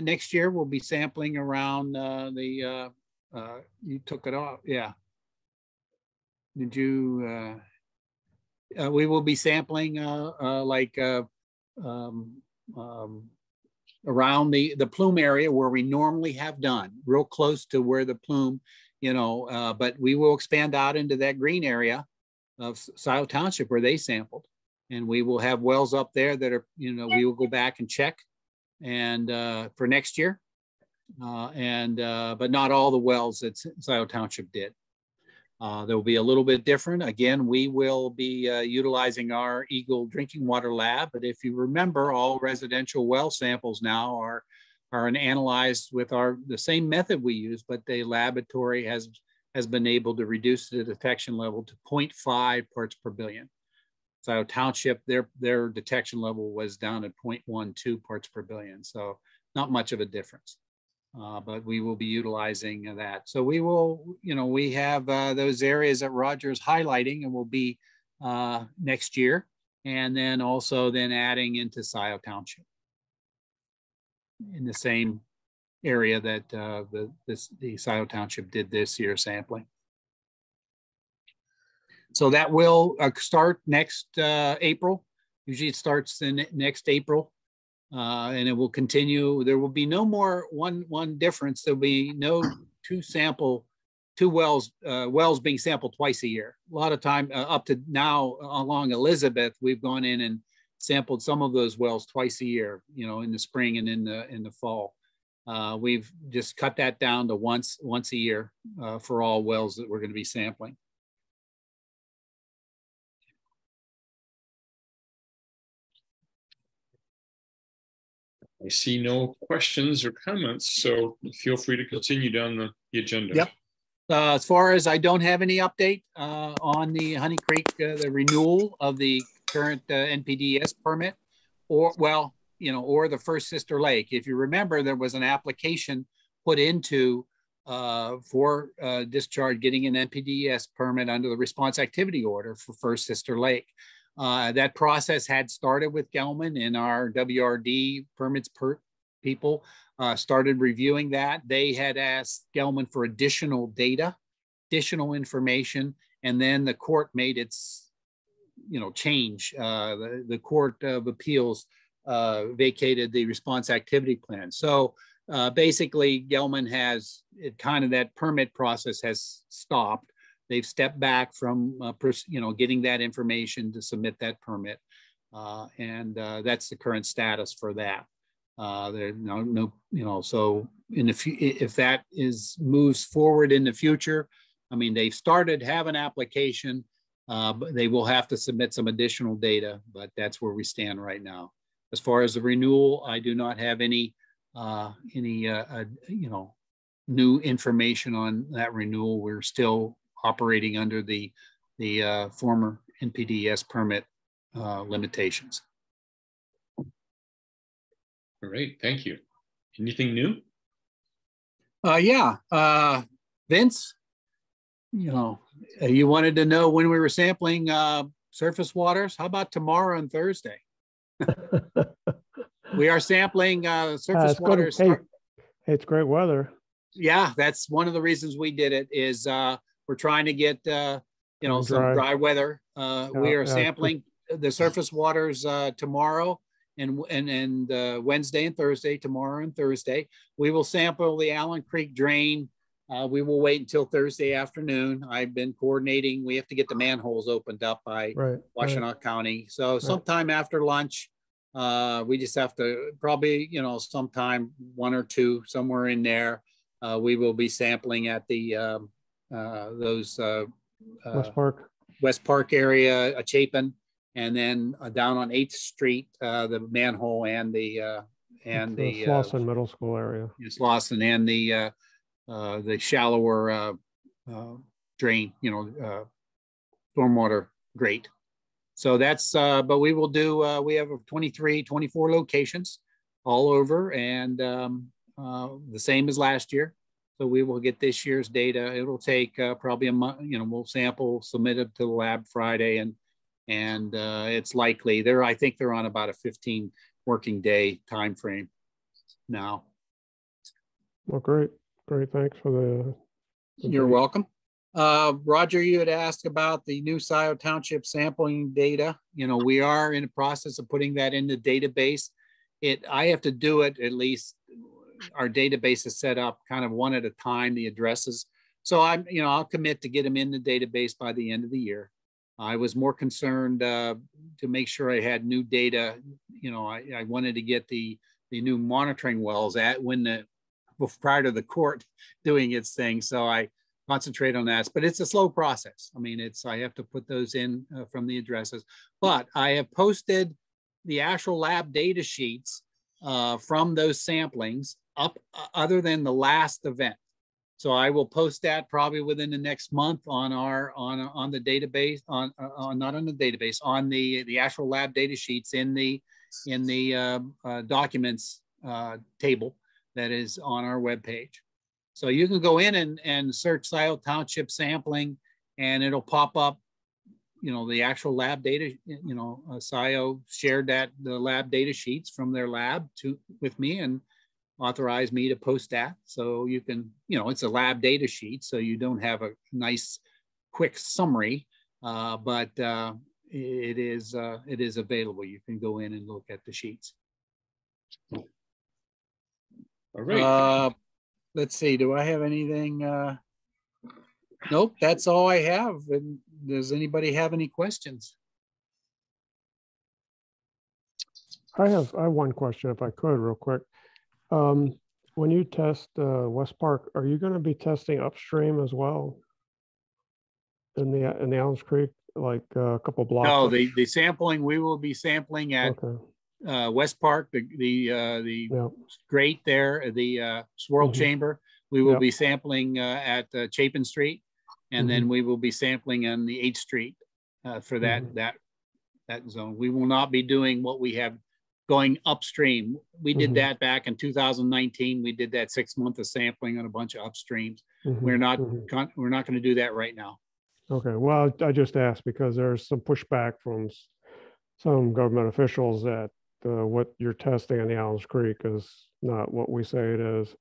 next year. We'll be sampling around you took it off. Yeah. Did you? We will be sampling around the plume area where we normally have done, real close to where the plume, but we will expand out into that green area of Scio Township where they sampled. And we will have wells up there that are, we will go back and check and for next year. But not all the wells that Scio Township did. There will be a little bit different. Again, we will be utilizing our EGLE drinking water lab. But if you remember, all residential well samples now are analyzed with the same method we use, but the laboratory has been able to reduce the detection level to 0.5 parts per billion. So Township, their detection level was down at 0.12 parts per billion. So not much of a difference. But we will be utilizing that. So we will, we have those areas that Roger's highlighting and will be next year. And then also then adding into Scio Township in the same area that the Scio Township did this year sampling. So that will start next April. Usually it starts in next April. And it will continue. There will be no more one difference. There'll be no two wells being sampled twice a year. A lot of time up to now along Elizabeth, we've gone in and sampled some of those wells twice a year, in the spring and in the fall. We've just cut that down to once a year for all wells that we're going to be sampling. I see no questions or comments, so feel free to continue down the agenda. Yep. As far as I don't have any update on the Honey Creek, the renewal of the current NPDES permit, or well, you know, or the First Sister Lake. If you remember, there was an application put into for discharge, getting an NPDES permit under the response activity order for First Sister Lake. That process had started with Gelman, and our WRD permits people started reviewing that. They had asked Gelman for additional data, additional information, and then the court made its, you know, change. The Court of Appeals vacated the response activity plan. So basically, Gelman has kind of, that permit process has stopped. They've stepped back from you know, getting that information to submit that permit, and that's the current status for that. There no you know, so in the if that moves forward in the future, I mean, they've started, have an application, but they will have to submit some additional data. But that's where we stand right now. As far as the renewal, I do not have any you know, new information on that renewal. We're still operating under the former NPDES permit limitations. All right, thank you. Anything new? Yeah, Vince, you know, you wanted to know when we were sampling surface waters. How about tomorrow and Thursday? We are sampling surface waters. Hey, it's great weather. Yeah, that's one of the reasons we did it, is we're trying to get you know, some dry weather. We are sampling the surface waters tomorrow and Wednesday and Thursday. Tomorrow and Thursday, we will sample the Allen Creek drain. We will wait until Thursday afternoon. I've been coordinating. We have to get the manholes opened up by Washtenaw County. So sometime after lunch, we just have to probably, you know, sometime 1 or 2, somewhere in there, we will be sampling at the those West Park area, Chapin, and then down on 8th Street, the manhole and the Slauson Middle School area. Yes, Slauson, and the shallower drain, you know, stormwater grate. So that's, but we will do, we have 24 locations all over, and the same as last year. So we will get this year's data. It'll take probably a month, you know, we'll sample, submit it to the lab Friday, and it's likely there, I think they're on about a 15 working day time frame now. Well, great. Thanks for the You're welcome. Roger, you had asked about the new Scio Township sampling data. You know, we are in the process of putting that in the database. I have to do it, at least our database is set up kind of one at a time, the addresses. So I'll commit to get them in the database by the end of the year. I was more concerned to make sure I had new data. You know, I wanted to get the new monitoring wells prior to the court doing its thing. So I concentrate on that, but it's a slow process. I mean, I have to put those in from the addresses, but I have posted the actual lab data sheets from those samplings up, other than the last event. So I will post that probably within the next month on the database, not on the database, on the actual lab data sheets in the documents table that is on our webpage. So you can go in and search Scio Township sampling, and it'll pop up, you know, the actual lab data. You know, Scio shared the lab data sheets from their lab with me and authorized me to post that. So you can, you know, it's a lab data sheet, so you don't have a nice quick summary, but it is available. You can go in and look at the sheets. All right. Let's see, do I have anything? Nope, that's all I have. And does anybody have any questions? I have one question, if I could, real quick. When you test West Park, are you going to be testing upstream as well in the Allen's Creek, like a couple blocks? No, the sampling, we will be sampling at West Park, the grate there, the swirl chamber. We will Yep. be sampling at Chapin Street, and then we will be sampling on the 8th Street for that zone. We will not be doing what we have going upstream. We did that back in 2019. We did that 6 months of sampling on a bunch of upstreams. We're not going to do that right now. Okay, well, I just asked because there's some pushback from some government officials that what you're testing in the Allens Creek is not what we say it is.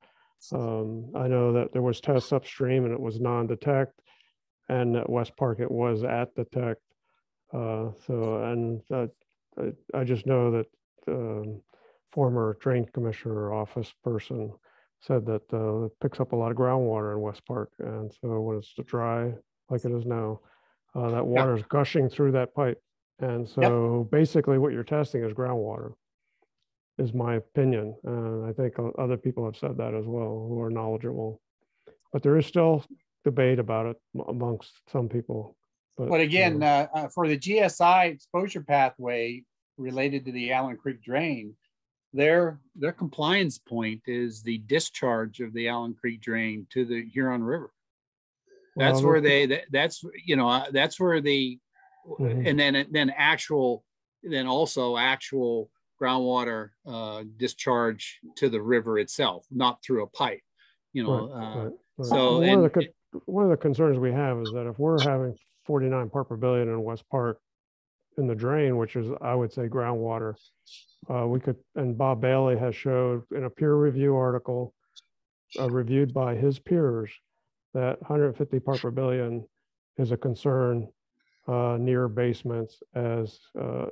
I know that there was tests upstream and it was non-detect, and at West Park it was at detect. I just know that former drain commissioner office person said that it picks up a lot of groundwater in West Park, and so when it's dry like it is now, that water is gushing through that pipe, and so basically what you're testing is groundwater, is my opinion, and I think other people have said that as well who are knowledgeable, but there is still debate about it amongst some people. But again, for the GSI exposure pathway related to the Allen Creek drain, their compliance point is the discharge of the Allen Creek drain to the Huron River. That's where that's where the, and then also actual groundwater discharge to the river itself, not through a pipe, Right. So one of the concerns we have is that if we're having 49 part per billion in West Park in the drain, which is, I would say, groundwater, we could, and Bob Bailey has showed in a peer review article reviewed by his peers that 150 part per billion is a concern near basements as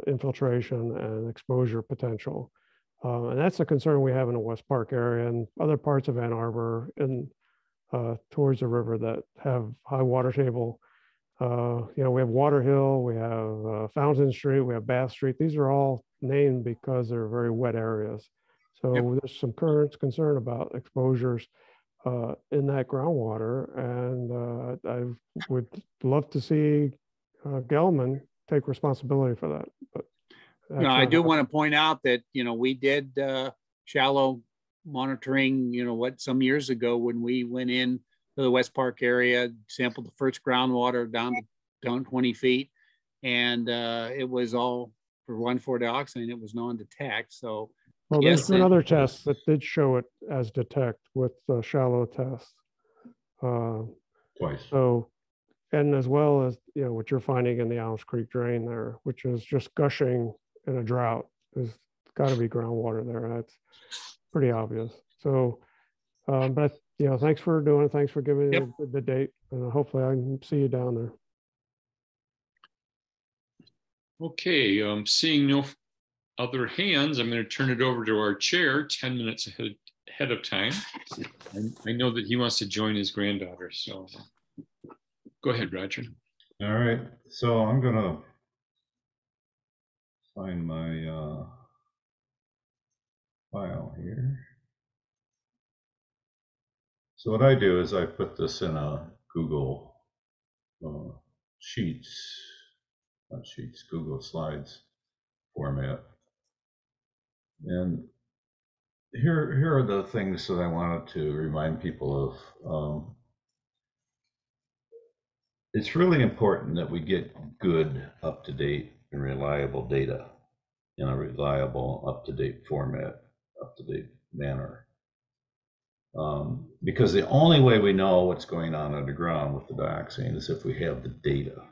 infiltration and exposure potential. And that's a concern we have in the West Park area and other parts of Ann Arbor and towards the river that have high water table. We have Water Hill, we have Fountain Street, we have Bath Street. These are all named because they're very wet areas. So there's some current concern about exposures in that groundwater. And I would love to see Gelman take responsibility for that. But I do want to point out that, we did shallow monitoring, some years ago when we went in to the West Park area, sampled the first groundwater down 20 feet. And it was all for 1,4-dioxane, it was non-detect. So, well, there's been other tests that did show it as detect with shallow tests. Twice. So, and as well as, what you're finding in the Allens Creek drain there, which is just gushing in a drought, there's got to be groundwater there. That's pretty obvious. So, but thanks for doing it. Thanks for giving me the date. Hopefully I can see you down there. Okay, seeing no other hands, I'm going to turn it over to our chair 10 minutes ahead of time. And I know that he wants to join his granddaughter, so go ahead, Roger. All right, so I'm going to find my file here. So what I do is I put this in a Google Google Slides format. And here are the things that I wanted to remind people of. It's really important that we get good, up-to-date, and reliable data in a reliable, up-to-date format, up-to-date manner. Because the only way we know what's going on underground with the dioxane is if we have the data.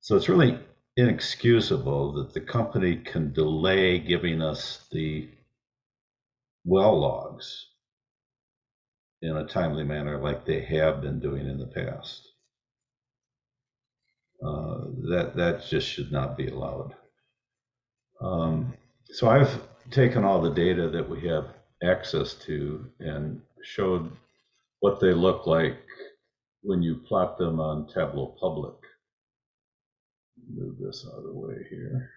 So it's really inexcusable that the company can delay giving us the well logs in a timely manner like they have been doing in the past. That just should not be allowed. So I've taken all the data that we have access to and showed what they look like when you plot them on Tableau Public. Move this out of the way here.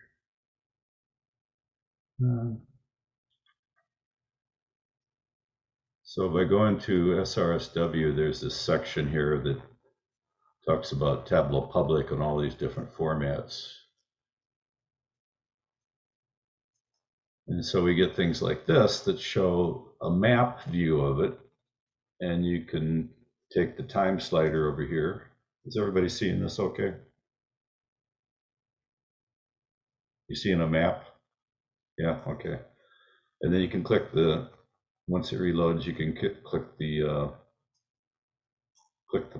So by going to SRSW, there's this section here that talks about Tableau Public and all these different formats. And so we get things like this that show a map view of it and you can take the time slider over here. Is everybody seeing this okay? You seeing a map? Yeah, okay. And then you can click the, once it reloads, you can click the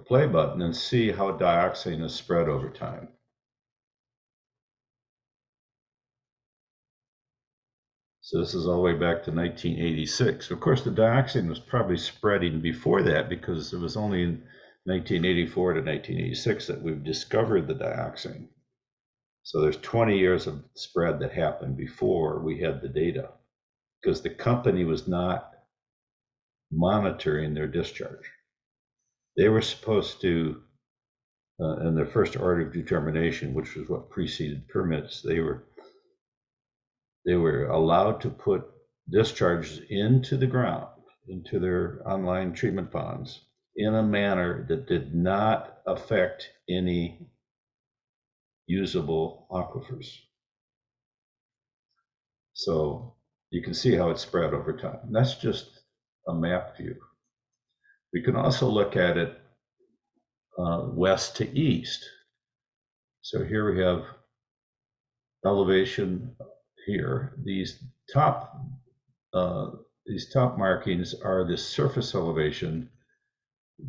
play button and see how dioxane is spread over time. So this is all the way back to 1986. Of course, the dioxane was probably spreading before that, because it was only in 1984 to 1986 that we've discovered the dioxane. So there's 20 years of spread that happened before we had the data, because the company was not monitoring their discharge. They were supposed to, in their first order of determination, which was what preceded permits, they were allowed to put discharges into the ground, into their online treatment ponds, in a manner that did not affect any usable aquifers. So you can see how it's spread over time. And that's just a map view. We can also look at it west to east. So here we have elevation here. These top markings are the surface elevation.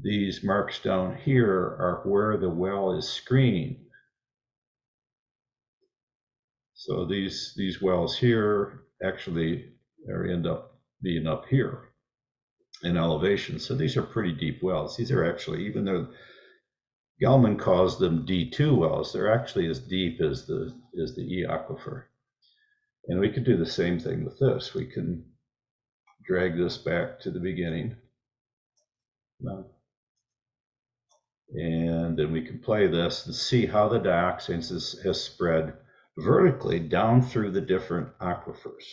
These marks down here are where the well is screened. So these wells here actually end up being up here in elevation. So these are pretty deep wells. These are actually, even though Gelman calls them D2 wells, they're actually as deep as the E aquifer. And we could do the same thing with this. We can drag this back to the beginning. And then we can play this and see how the dioxanes has spread vertically down through the different aquifers.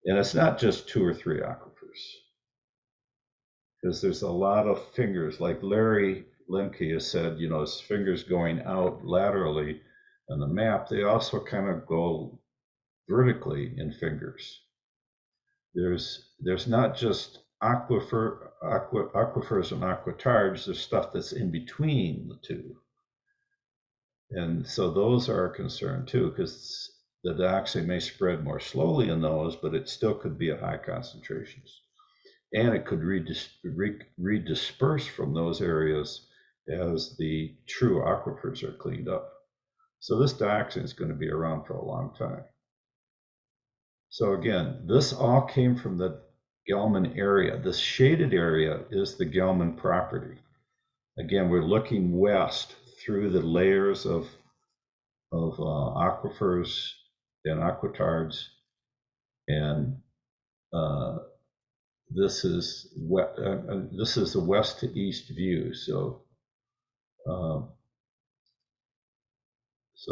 And it's not just 2 or 3 aquifers, because there's a lot of fingers, like Larry Lemke has said, you know, his fingers going out laterally on the map, they also kind of go vertically in fingers. There's not just aquifers and aquatards, there's stuff that's in between the two. And so those are a concern too, because the dioxane may spread more slowly in those, but it still could be at high concentrations. And it could redisperse from those areas as the true aquifers are cleaned up. So this dioxane is going to be around for a long time. So again, this all came from the Gelman area. This shaded area is the Gelman property. Again, we're looking west through the layers of aquifers and aquatards, and this is the west to east view. So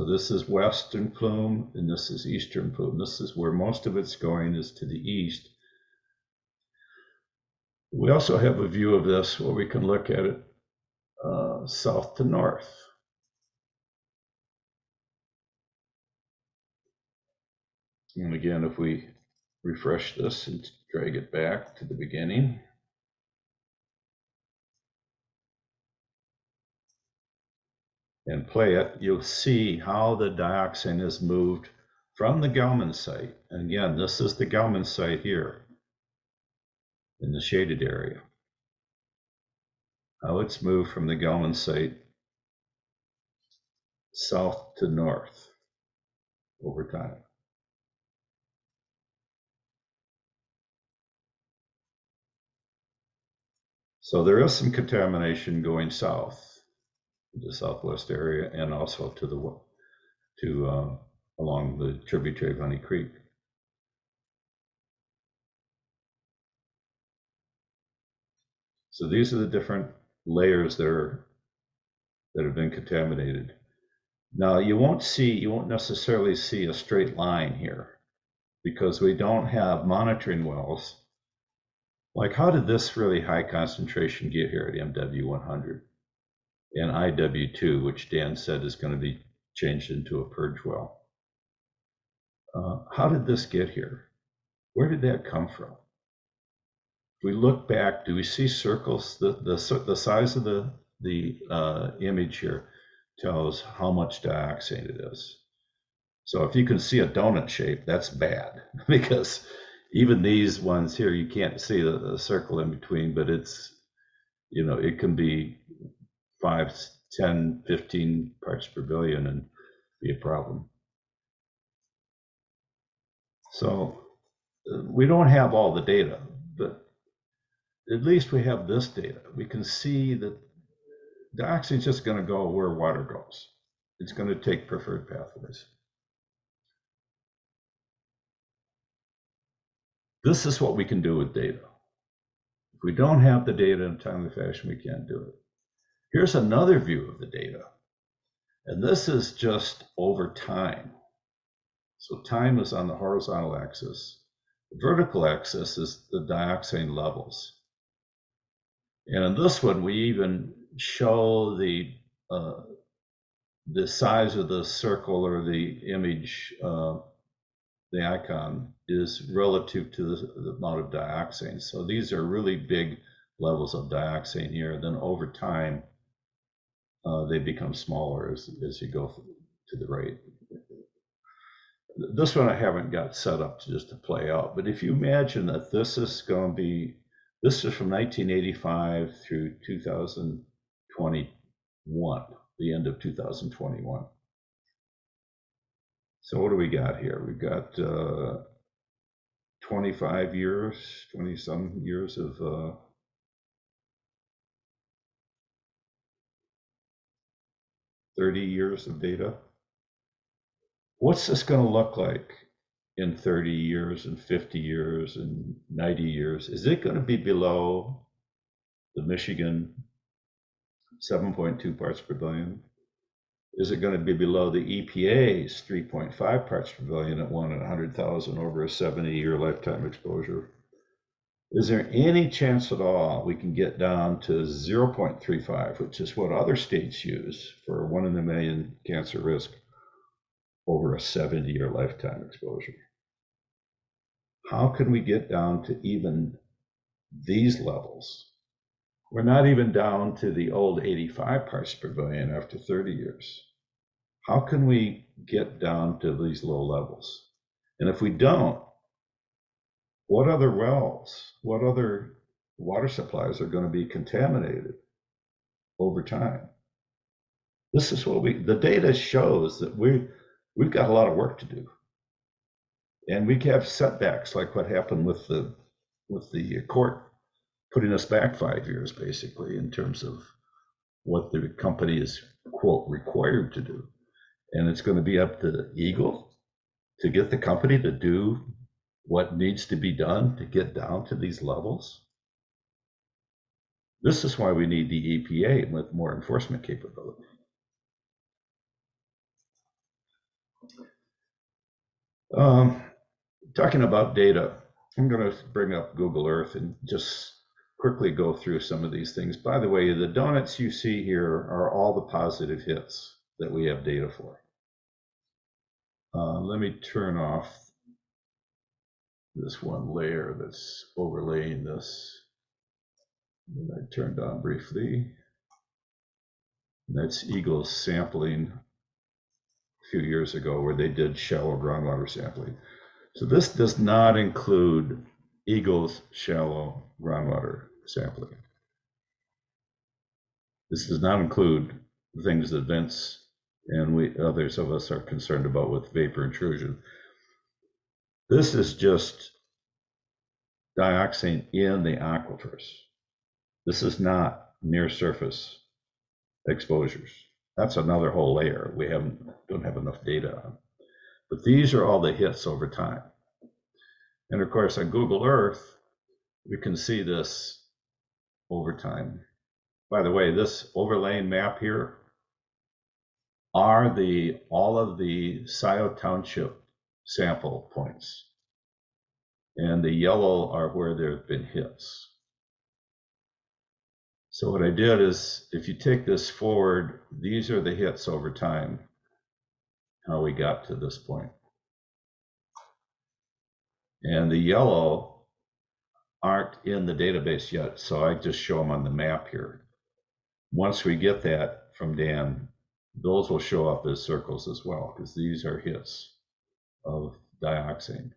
this is western plume, and this is eastern plume. This is where most of it's going, is to the east. We also have a view of this where we can look at it south to north. And again, if we refresh this and drag it back to the beginning, and play it, you'll see how the dioxane is moved from the Gelman site. And again, this is the Gelman site here in the shaded area. How it's moved from the Gelman site south to north over time. So there is some contamination going south, the southwest area, and also to along the tributary of Honey Creek. So these are the different layers that have been contaminated. Now you won't necessarily see a straight line here, because we don't have monitoring wells. Like, how did this really high concentration get here at MW100 and IW2, which Dan said is going to be changed into a purge well? How did this get here? Where did that come from? we look back, do we see circles? The size of the image here tells how much dioxane it is. So if you can see a donut shape, that's bad, because even these ones here, you can't see the circle in between, but it's, you know, it can be 5, 10, 15 parts per billion and be a problem. So we don't have all the data, but at least we have this data. We can see that dioxane is just going to go where water goes. It's going to take preferred pathways. This is what we can do with data. If we don't have the data in a timely fashion, we can't do it. Here's another view of the data. And this is just over time. So time is on the horizontal axis. The vertical axis is the dioxane levels. And in this one, we even show the size of the circle or the image, the icon is relative to the amount of dioxane. So these are really big levels of dioxane here. Then over time, they become smaller as you go to the right. This one I haven't got set up just to play out, but if you imagine that this is going to be, this is from 1985 through 2021, the end of 2021. So what do we got here? We've got 25 years, 20 some years of 30 years of data. What's this going to look like in 30 years and 50 years and 90 years? Is it going to be below the Michigan 7.2 parts per billion? Is it going to be below the EPA's 3.5 parts per billion at 1 in 100,000 over a 70-year lifetime exposure? Is there any chance at all we can get down to 0.35, which is what other states use for 1 in a million cancer risk over a 70-year lifetime exposure? How can we get down to even these levels? We're not even down to the old 85 parts per billion after 30 years. How can we get down to these low levels? And if we don't, what other wells, what other water supplies are going to be contaminated over time? This is what the data shows that we've got a lot of work to do. And we have setbacks like what happened with the court putting us back 5 years, basically, in terms of what the company is, quote, required to do. And it's going to be up to EGLE to get the company to do what needs to be done to get down to these levels. This is why we need the EPA with more enforcement capability. Talking about data, I'm going to bring up Google Earth and just quickly go through some of these things. By the way, the donuts you see here are all the positive hits that we have data for. Let me turn off this one layer that's overlaying this. And I turned on briefly. And that's EGLE's sampling a few years ago where they did shallow groundwater sampling. So this does not include EGLE's shallow groundwater sampling. This does not include things that Vince and others of us are concerned about with vapor intrusion. This is just dioxane in the aquifers. This is not near surface exposures. That's another whole layer we don't have enough data on. But these are all the hits over time. And of course, on Google Earth, we can see this over time. By the way, this overlaying map here are all of the Scio Township sample points. And the yellow are where there have been hits. So what I did is, if you take this forward, these are the hits over time, how we got to this point. And the yellow aren't in the database yet, so I just show them on the map here. Once we get that from Dan, those will show up as circles as well, because these are hits of dioxane.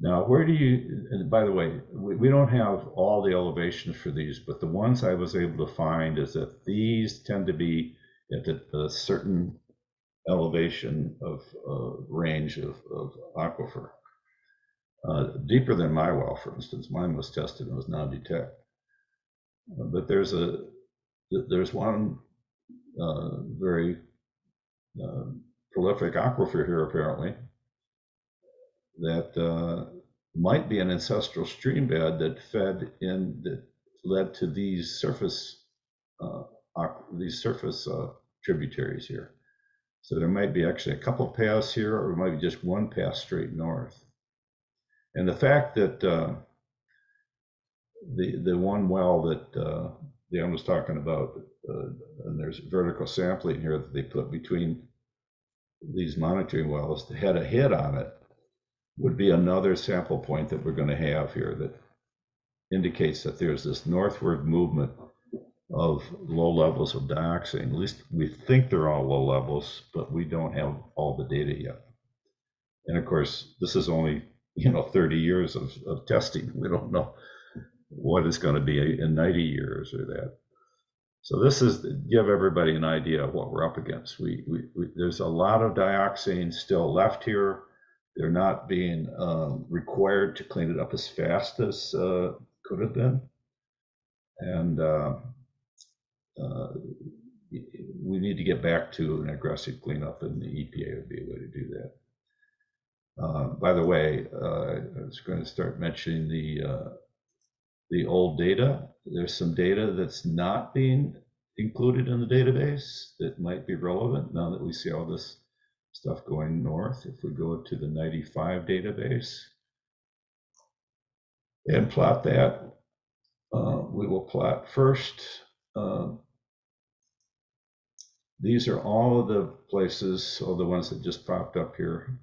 Now, where do you, and by the way, we don't have all the elevations for these, but the ones I was able to find is that these tend to be at a certain elevation of range of aquifer. Deeper than my well, for instance. Mine was tested and was non-detect. But there's one very prolific aquifer here, apparently, that might be an ancestral stream bed that fed in, that led to these surface tributaries here. So there might be actually a couple paths here, or it might be just one path straight north. And the fact that the one well that Dan was talking about, and there's vertical sampling here that they put between these monitoring wells that had a hit on it, would be another sample point that we're going to have here that indicates that there's this northward movement of low levels of dioxane. At least we think they're all low levels, but we don't have all the data yet. And of course, this is only 30 years of testing. We don't know what it's going to be in 90 years or that. So this is to give everybody an idea of what we're up against. There's a lot of dioxane still left here. They're not being required to clean it up as fast as could have been. And we need to get back to an aggressive cleanup, and the EPA would be a way to do that. By the way, I was going to start mentioning the old data. There's some data that's not being included in the database that might be relevant now that we see all this stuff going north. If we go to the 95 database and plot that, we will plot first. These are all of the places, all the ones that just popped up here,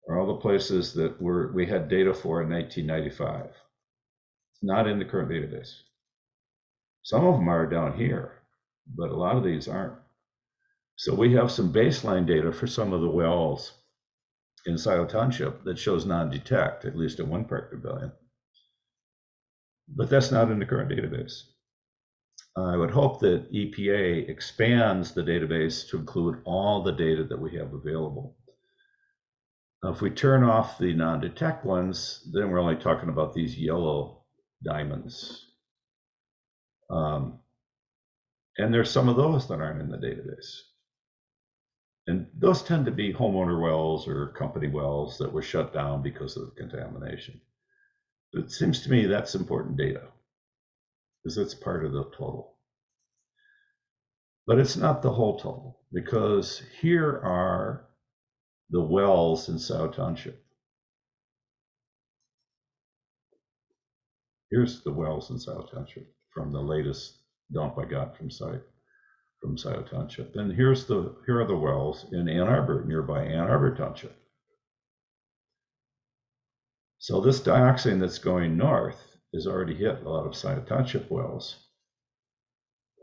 are all the places that we had data for in 1995. It's not in the current database. Some of them are down here, but a lot of these aren't. So we have some baseline data for some of the wells in Scio Township that shows non-detect, at least at 1 part per billion. But that's not in the current database. I would hope that EPA expands the database to include all the data that we have available. Now, if we turn off the non-detect ones, then we're only talking about these yellow diamonds. And there's some of those that aren't in the database. And those tend to be homeowner wells or company wells that were shut down because of contamination. It seems to me that's important data, because it's part of the total. But it's not the whole total, because here are the wells in Scio Township. Here's the wells in Scio Township from the latest dump I got from Scio Township. And here are the wells in Ann Arbor, nearby Ann Arbor Township. So this dioxane that's going north has already hit a lot of Scio Township wells.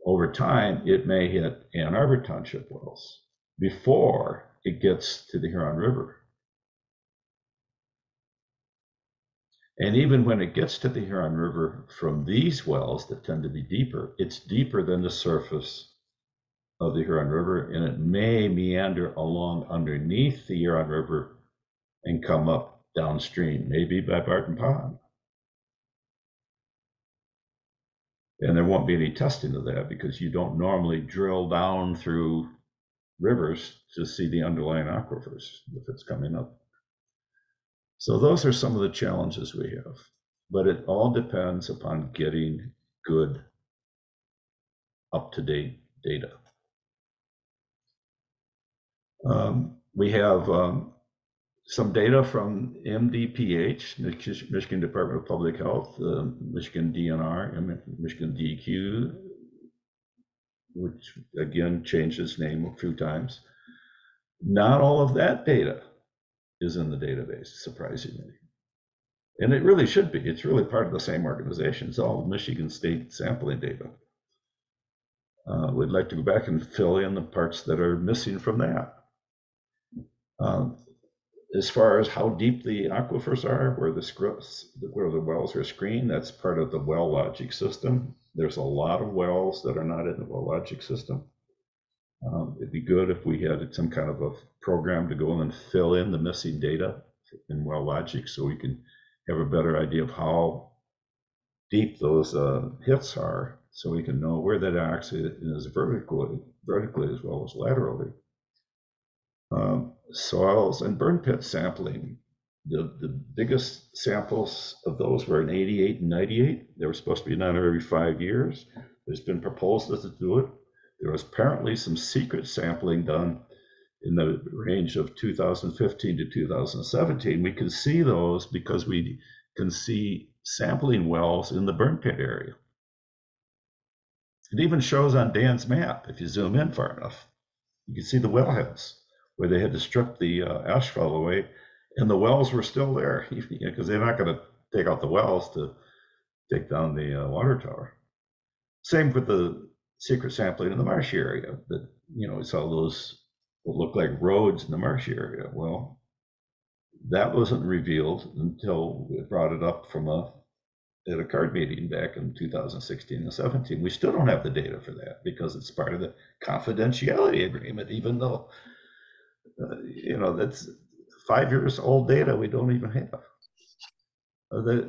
Over time, it may hit Ann Arbor Township wells before it gets to the Huron River. And even when it gets to the Huron River from these wells that tend to be deeper, it's deeper than the surface of the Huron River, and it may meander along underneath the Huron River and come up downstream, maybe by Barton Pond. And there won't be any testing of that, because you don't normally drill down through rivers to see the underlying aquifers if it's coming up. So those are some of the challenges we have, but it all depends upon getting good, up-to-date data. We have some data from MDPH, Michigan Department of Public Health, Michigan DNR, and Michigan DEQ, which again changed its name a few times. Not all of that data is in the database, surprisingly. And it really should be. It's really part of the same organization. It's all Michigan State sampling data. We'd like to go back and fill in the parts that are missing from that. As far as how deep the aquifers are, where the wells are screened, that's part of the well logic system. There's a lot of wells that are not in the well logic system. It'd be good if we had some kind of a program to go in and fill in the missing data in well logic, so we can have a better idea of how deep those hits are, so we can know where that dioxide is vertically as well as laterally. Soils and burn pit sampling. The biggest samples of those were in 88 and 98. They were supposed to be done every 5 years. There's been proposals to do it. There was apparently some secret sampling done in the range of 2015 to 2017. We can see those because we can see sampling wells in the burn pit area. It even shows on Dan's map, if you zoom in far enough, you can see the wellheads where they had to strip the asphalt away, and the wells were still there, because they're not going to take out the wells to take down the water tower. Same with the secret sampling in the marshy area. That, you know, we saw those what looked like roads in the marshy area. Well, that wasn't revealed until we brought it up at a CARD meeting back in 2016 and 17. We still don't have the data for that because it's part of the confidentiality agreement, even though you know, that's 5 years old data we don't even have.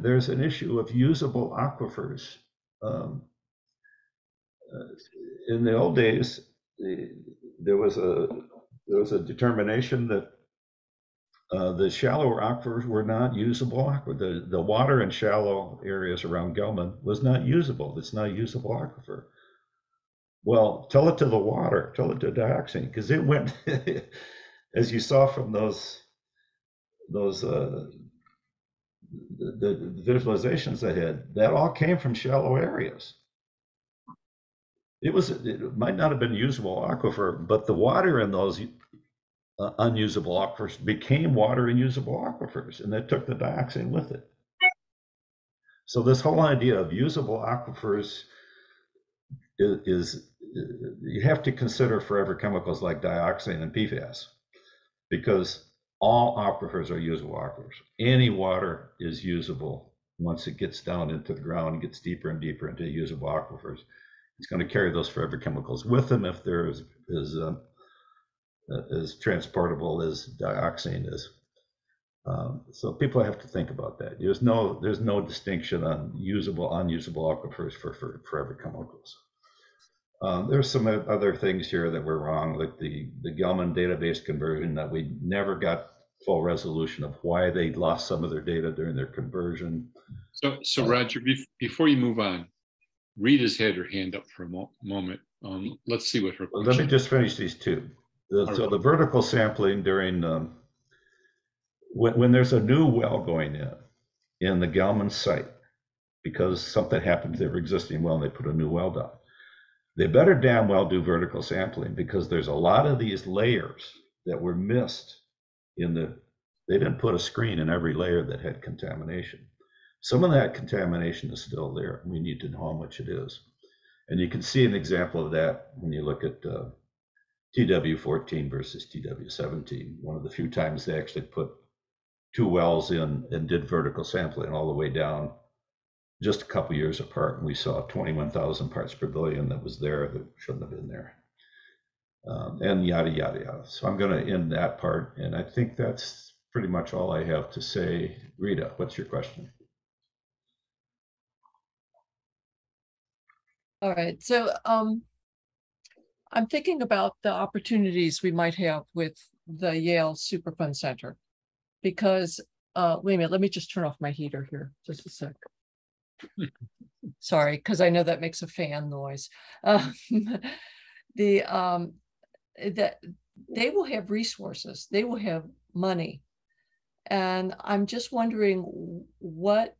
There's an issue of usable aquifers. In the old days, there was a determination that the shallower aquifers were not usable aquifer. The water in shallow areas around Gelman was not usable. It's not a usable aquifer. Well, tell it to the water, tell it to dioxin, because it went, as you saw from the visualizations I had, that all came from shallow areas. It might not have been usable aquifer, but the water in those unusable aquifers became water in usable aquifers, and that took the dioxin with it. So this whole idea of usable aquifers is you have to consider forever chemicals like dioxin and PFAS, because all aquifers are usable aquifers. Any water is usable once it gets down into the ground and gets deeper and deeper into usable aquifers. It's going to carry those forever chemicals with them if they're as transportable as dioxin is. So people have to think about that. There's no distinction on usable, unusable aquifers for forever chemicals. There's some other things here that were wrong, like the Gelman database conversion, that we never got full resolution of why they lost some of their data during their conversion. So Roger, before you move on, Rita's had her hand up for a moment. Let's see what her question. Let me just finish these two. So the vertical sampling during when there's a new well going in the Gelman site, because something happened to their existing well and they put a new well down, they better damn well do vertical sampling, because there's a lot of these layers that were missed they didn't put a screen in every layer that had contamination. Some of that contamination is still there. We need to know how much it is. And you can see an example of that when you look at TW14 versus TW17. One of the few times they actually put two wells in and did vertical sampling all the way down, just a couple years apart, and we saw 21,000 parts per billion that was there that shouldn't have been there, and yada, yada, yada. So I'm going to end that part, and I think that's pretty much all I have to say. Rita, what's your question? All right, so I'm thinking about the opportunities we might have with the Yale Superfund Center, because, wait a minute, let me just turn off my heater here, just a sec. Sorry, because I know that makes a fan noise. They will have resources, they will have money. And I'm just wondering what,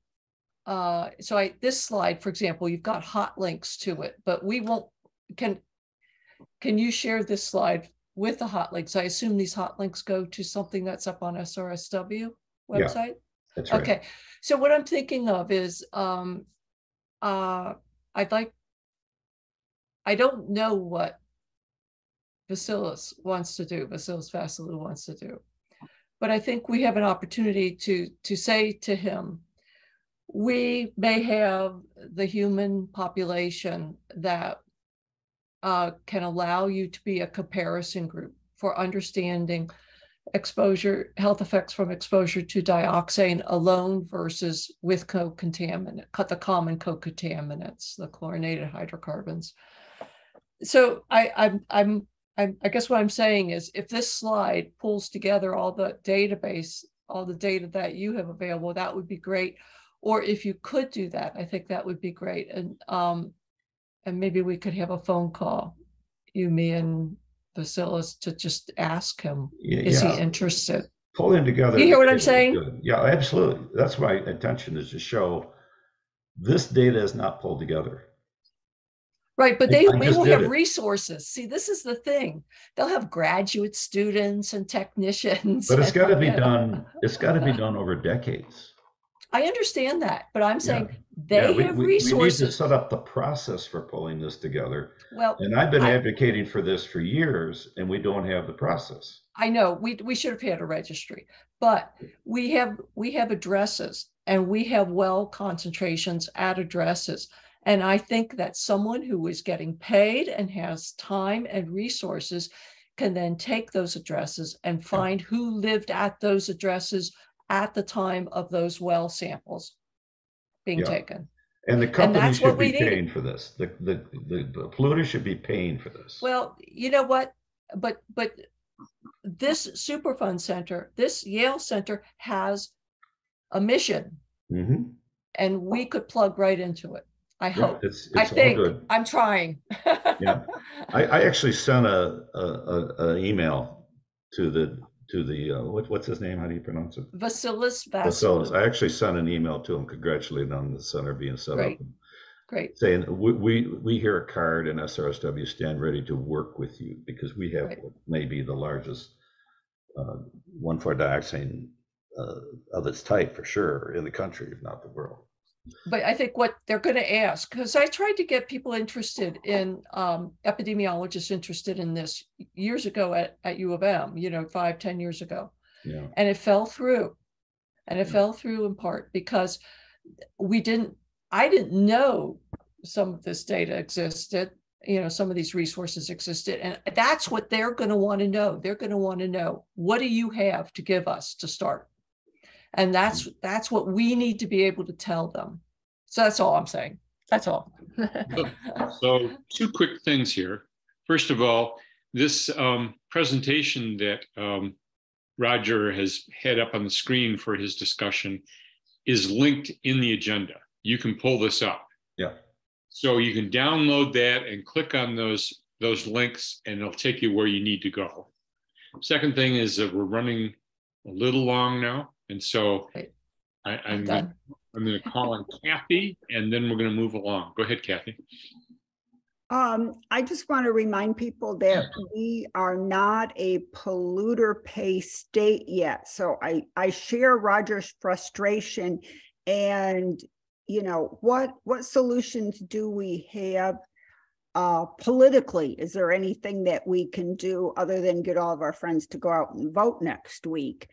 this slide, for example, you've got hot links to it, but we won't, can you share this slide with the hot links? I assume these hot links go to something that's up on SRSW website? That's right. Okay. So what I'm thinking of is, I don't know what Vasilis wants to do, Vasilis Vasilou wants to do, but I think we have an opportunity to say to him, we may have the human population that can allow you to be a comparison group for understanding exposure, health effects from exposure to dioxane alone versus with co-contaminant, the common co-contaminants, the chlorinated hydrocarbons. So I guess what I'm saying is, if this slide pulls together all the database, all the data that you have available, that would be great. Or if you could do that, I think that would be great. And maybe we could have a phone call, you, me, and Vasilis, to just ask him, is he interested? Pulling together. You hear what I'm saying? Good. Yeah, absolutely. That's my intention, is to show this data is not pulled together. Right, but we will have resources. See, this is the thing. They'll have graduate students and technicians. But it's got to be done. It's got to be done over decades. I understand that, but I'm saying they have resources. We need to set up the process for pulling this together. Well, and I've been advocating for this for years, and we don't have the process. I know we should have had a registry, but we have addresses, and we have well concentrations at addresses. And I think that someone who is getting paid and has time and resources can then take those addresses and find who lived at those addresses at the time of those well samples being taken. And the company should be paying for this. The polluter should be paying for this. Well, you know what? But this Superfund Center, this Yale Center, has a mission, and we could plug right into it. I hope. It's I think all good. I'm trying. Yeah, I actually sent an email to the what's his name? How do you pronounce it? Vasilis. I actually sent an email to him congratulating on the center being set up. Great. Saying we here at CARD and SRSW stand ready to work with you, because we have what may be the largest 1,4-dioxane of its type for sure in the country, if not the world. But I think what they're going to ask, because I tried to get people interested in, epidemiologists interested in this years ago at U of M, 5-10 years ago. Yeah. And it fell through. And it fell through in part because I didn't know some of this data existed, some of these resources existed. And that's what they're going to want to know. They're going to want to know, what do you have to give us to start? And that's what we need to be able to tell them. So that's all I'm saying. That's all. So 2 quick things here. First of all, this presentation that Roger has had up on the screen for his discussion is linked in the agenda. You can pull this up. Yeah. So you can download that and click on those links, and it'll take you where you need to go. Second thing is that we're running a little long now. And so I'm going to call on Kathy, and then we're going to move along. Go ahead, Kathy. I just want to remind people that we are not a polluter pay state yet. So I share Roger's frustration, and what solutions do we have politically? Is there anything that we can do other than get all of our friends to go out and vote next week?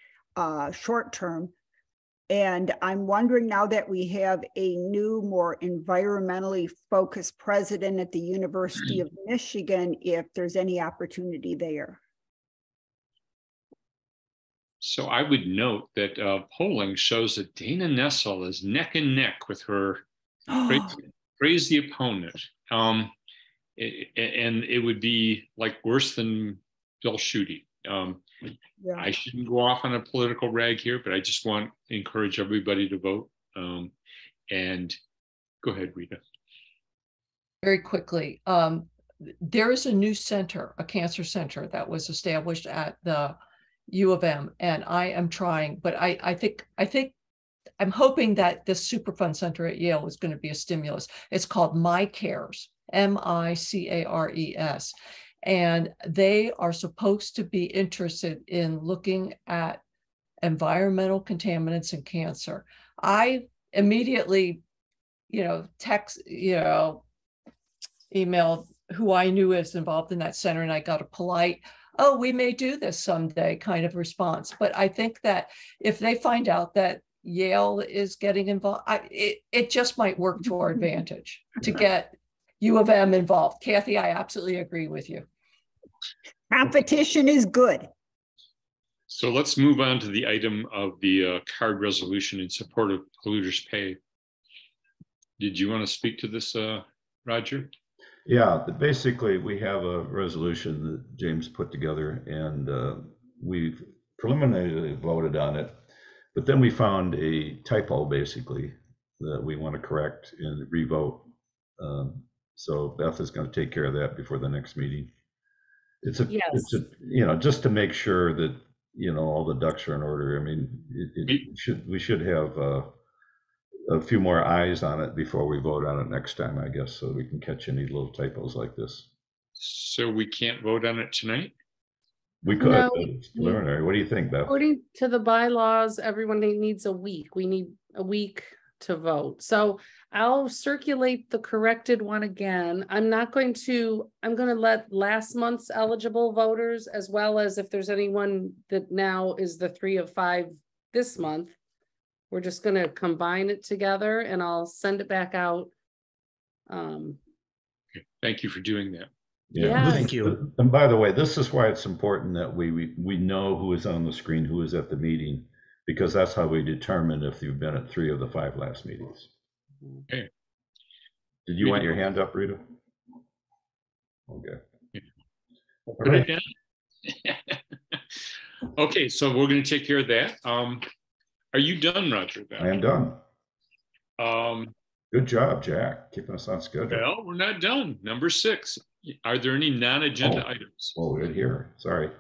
Short term. And I'm wondering, now that we have a new, more environmentally focused president at the University of Michigan, if there's any opportunity there. So I would note that polling shows that Dana Nessel is neck and neck with her crazy opponent. And it would be like worse than Bill Schuette. I shouldn't go off on a political rag here, but I just want to encourage everybody to vote. And go ahead, Rita. Very quickly, there is a new center, a cancer center that was established at the U of M, and I am trying, but I think I'm hoping that this Superfund Center at Yale is going to be a stimulus. It's called MyCares, MICARES. And they are supposed to be interested in looking at environmental contaminants and cancer. I immediately, emailed who I knew is involved in that center, and I got a polite, "Oh, we may do this someday" kind of response. But I think that if they find out that Yale is getting involved, it just might work to our advantage to get U of M involved. Kathy, I absolutely agree with you. Competition is good. So let's move on to the item of the CARD resolution in support of polluters pay. Did you want to speak to this, Roger? Yeah, basically we have a resolution that James put together, and we've preliminarily voted on it, but then we found a typo basically that we want to correct and revote. So Beth is going to take care of that before the next meeting. It's just to make sure that all the ducks are in order. I mean, we should have a few more eyes on it before we vote on it next time, I guess, so we can catch any little typos like this. So we can't vote on it tonight? We could, but it's preliminary. What do you think, Beth? According to the bylaws, everyone needs a week. We need a week to vote. So I'll circulate the corrected one again. I'm going to let last month's eligible voters, as well as if there's anyone that now is the 3 of 5 this month, we're just going to combine it together, and I'll send it back out. Okay. Thank you for doing that. Yeah, Thank you. And by the way, this is why it's important that we know who is on the screen, who is at the meeting, because that's how we determine if you've been at 3 of the 5 last meetings. Okay. Did you want your hand up, Rita? Okay. All right. Okay, so we're going to take care of that. Are you done, Roger? I am done. Good job, Jack. Keeping us on schedule. Well, we're not done. Number 6. Are there any non-agenda items? Oh, good here. Sorry.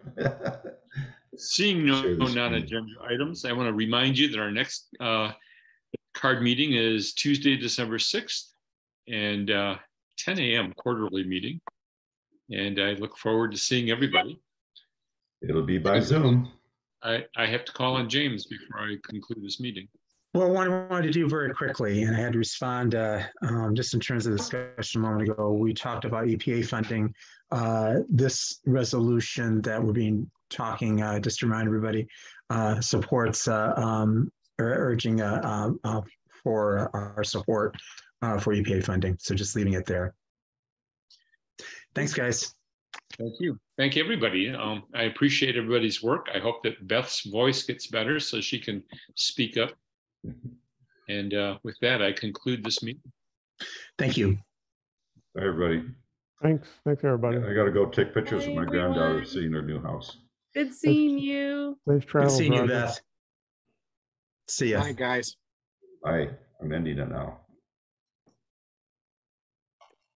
Seeing no non-agenda items, I want to remind you that our next CARD meeting is Tuesday, December 6th, and 10 a.m. quarterly meeting. And I look forward to seeing everybody. It'll be by Zoom. I have to call on James before I conclude this meeting. Well, one I wanted to do very quickly, and I had to respond just in terms of the discussion a moment ago. We talked about EPA funding. This resolution that we're talking, just to remind everybody, supports urging for our support for EPA funding. So just leaving it there. Thanks, guys. Thank you. Thank you, everybody. I appreciate everybody's work. I hope that Beth's voice gets better so she can speak up. And with that, I conclude this meeting. Thank you. Bye, everybody. Thanks, everybody. I got to go take pictures of my everyone. granddaughter seeing her new house. Good seeing you. Safe travels, Good seeing you, Roger. Beth. See ya. Bye, guys. Bye. I'm ending it now.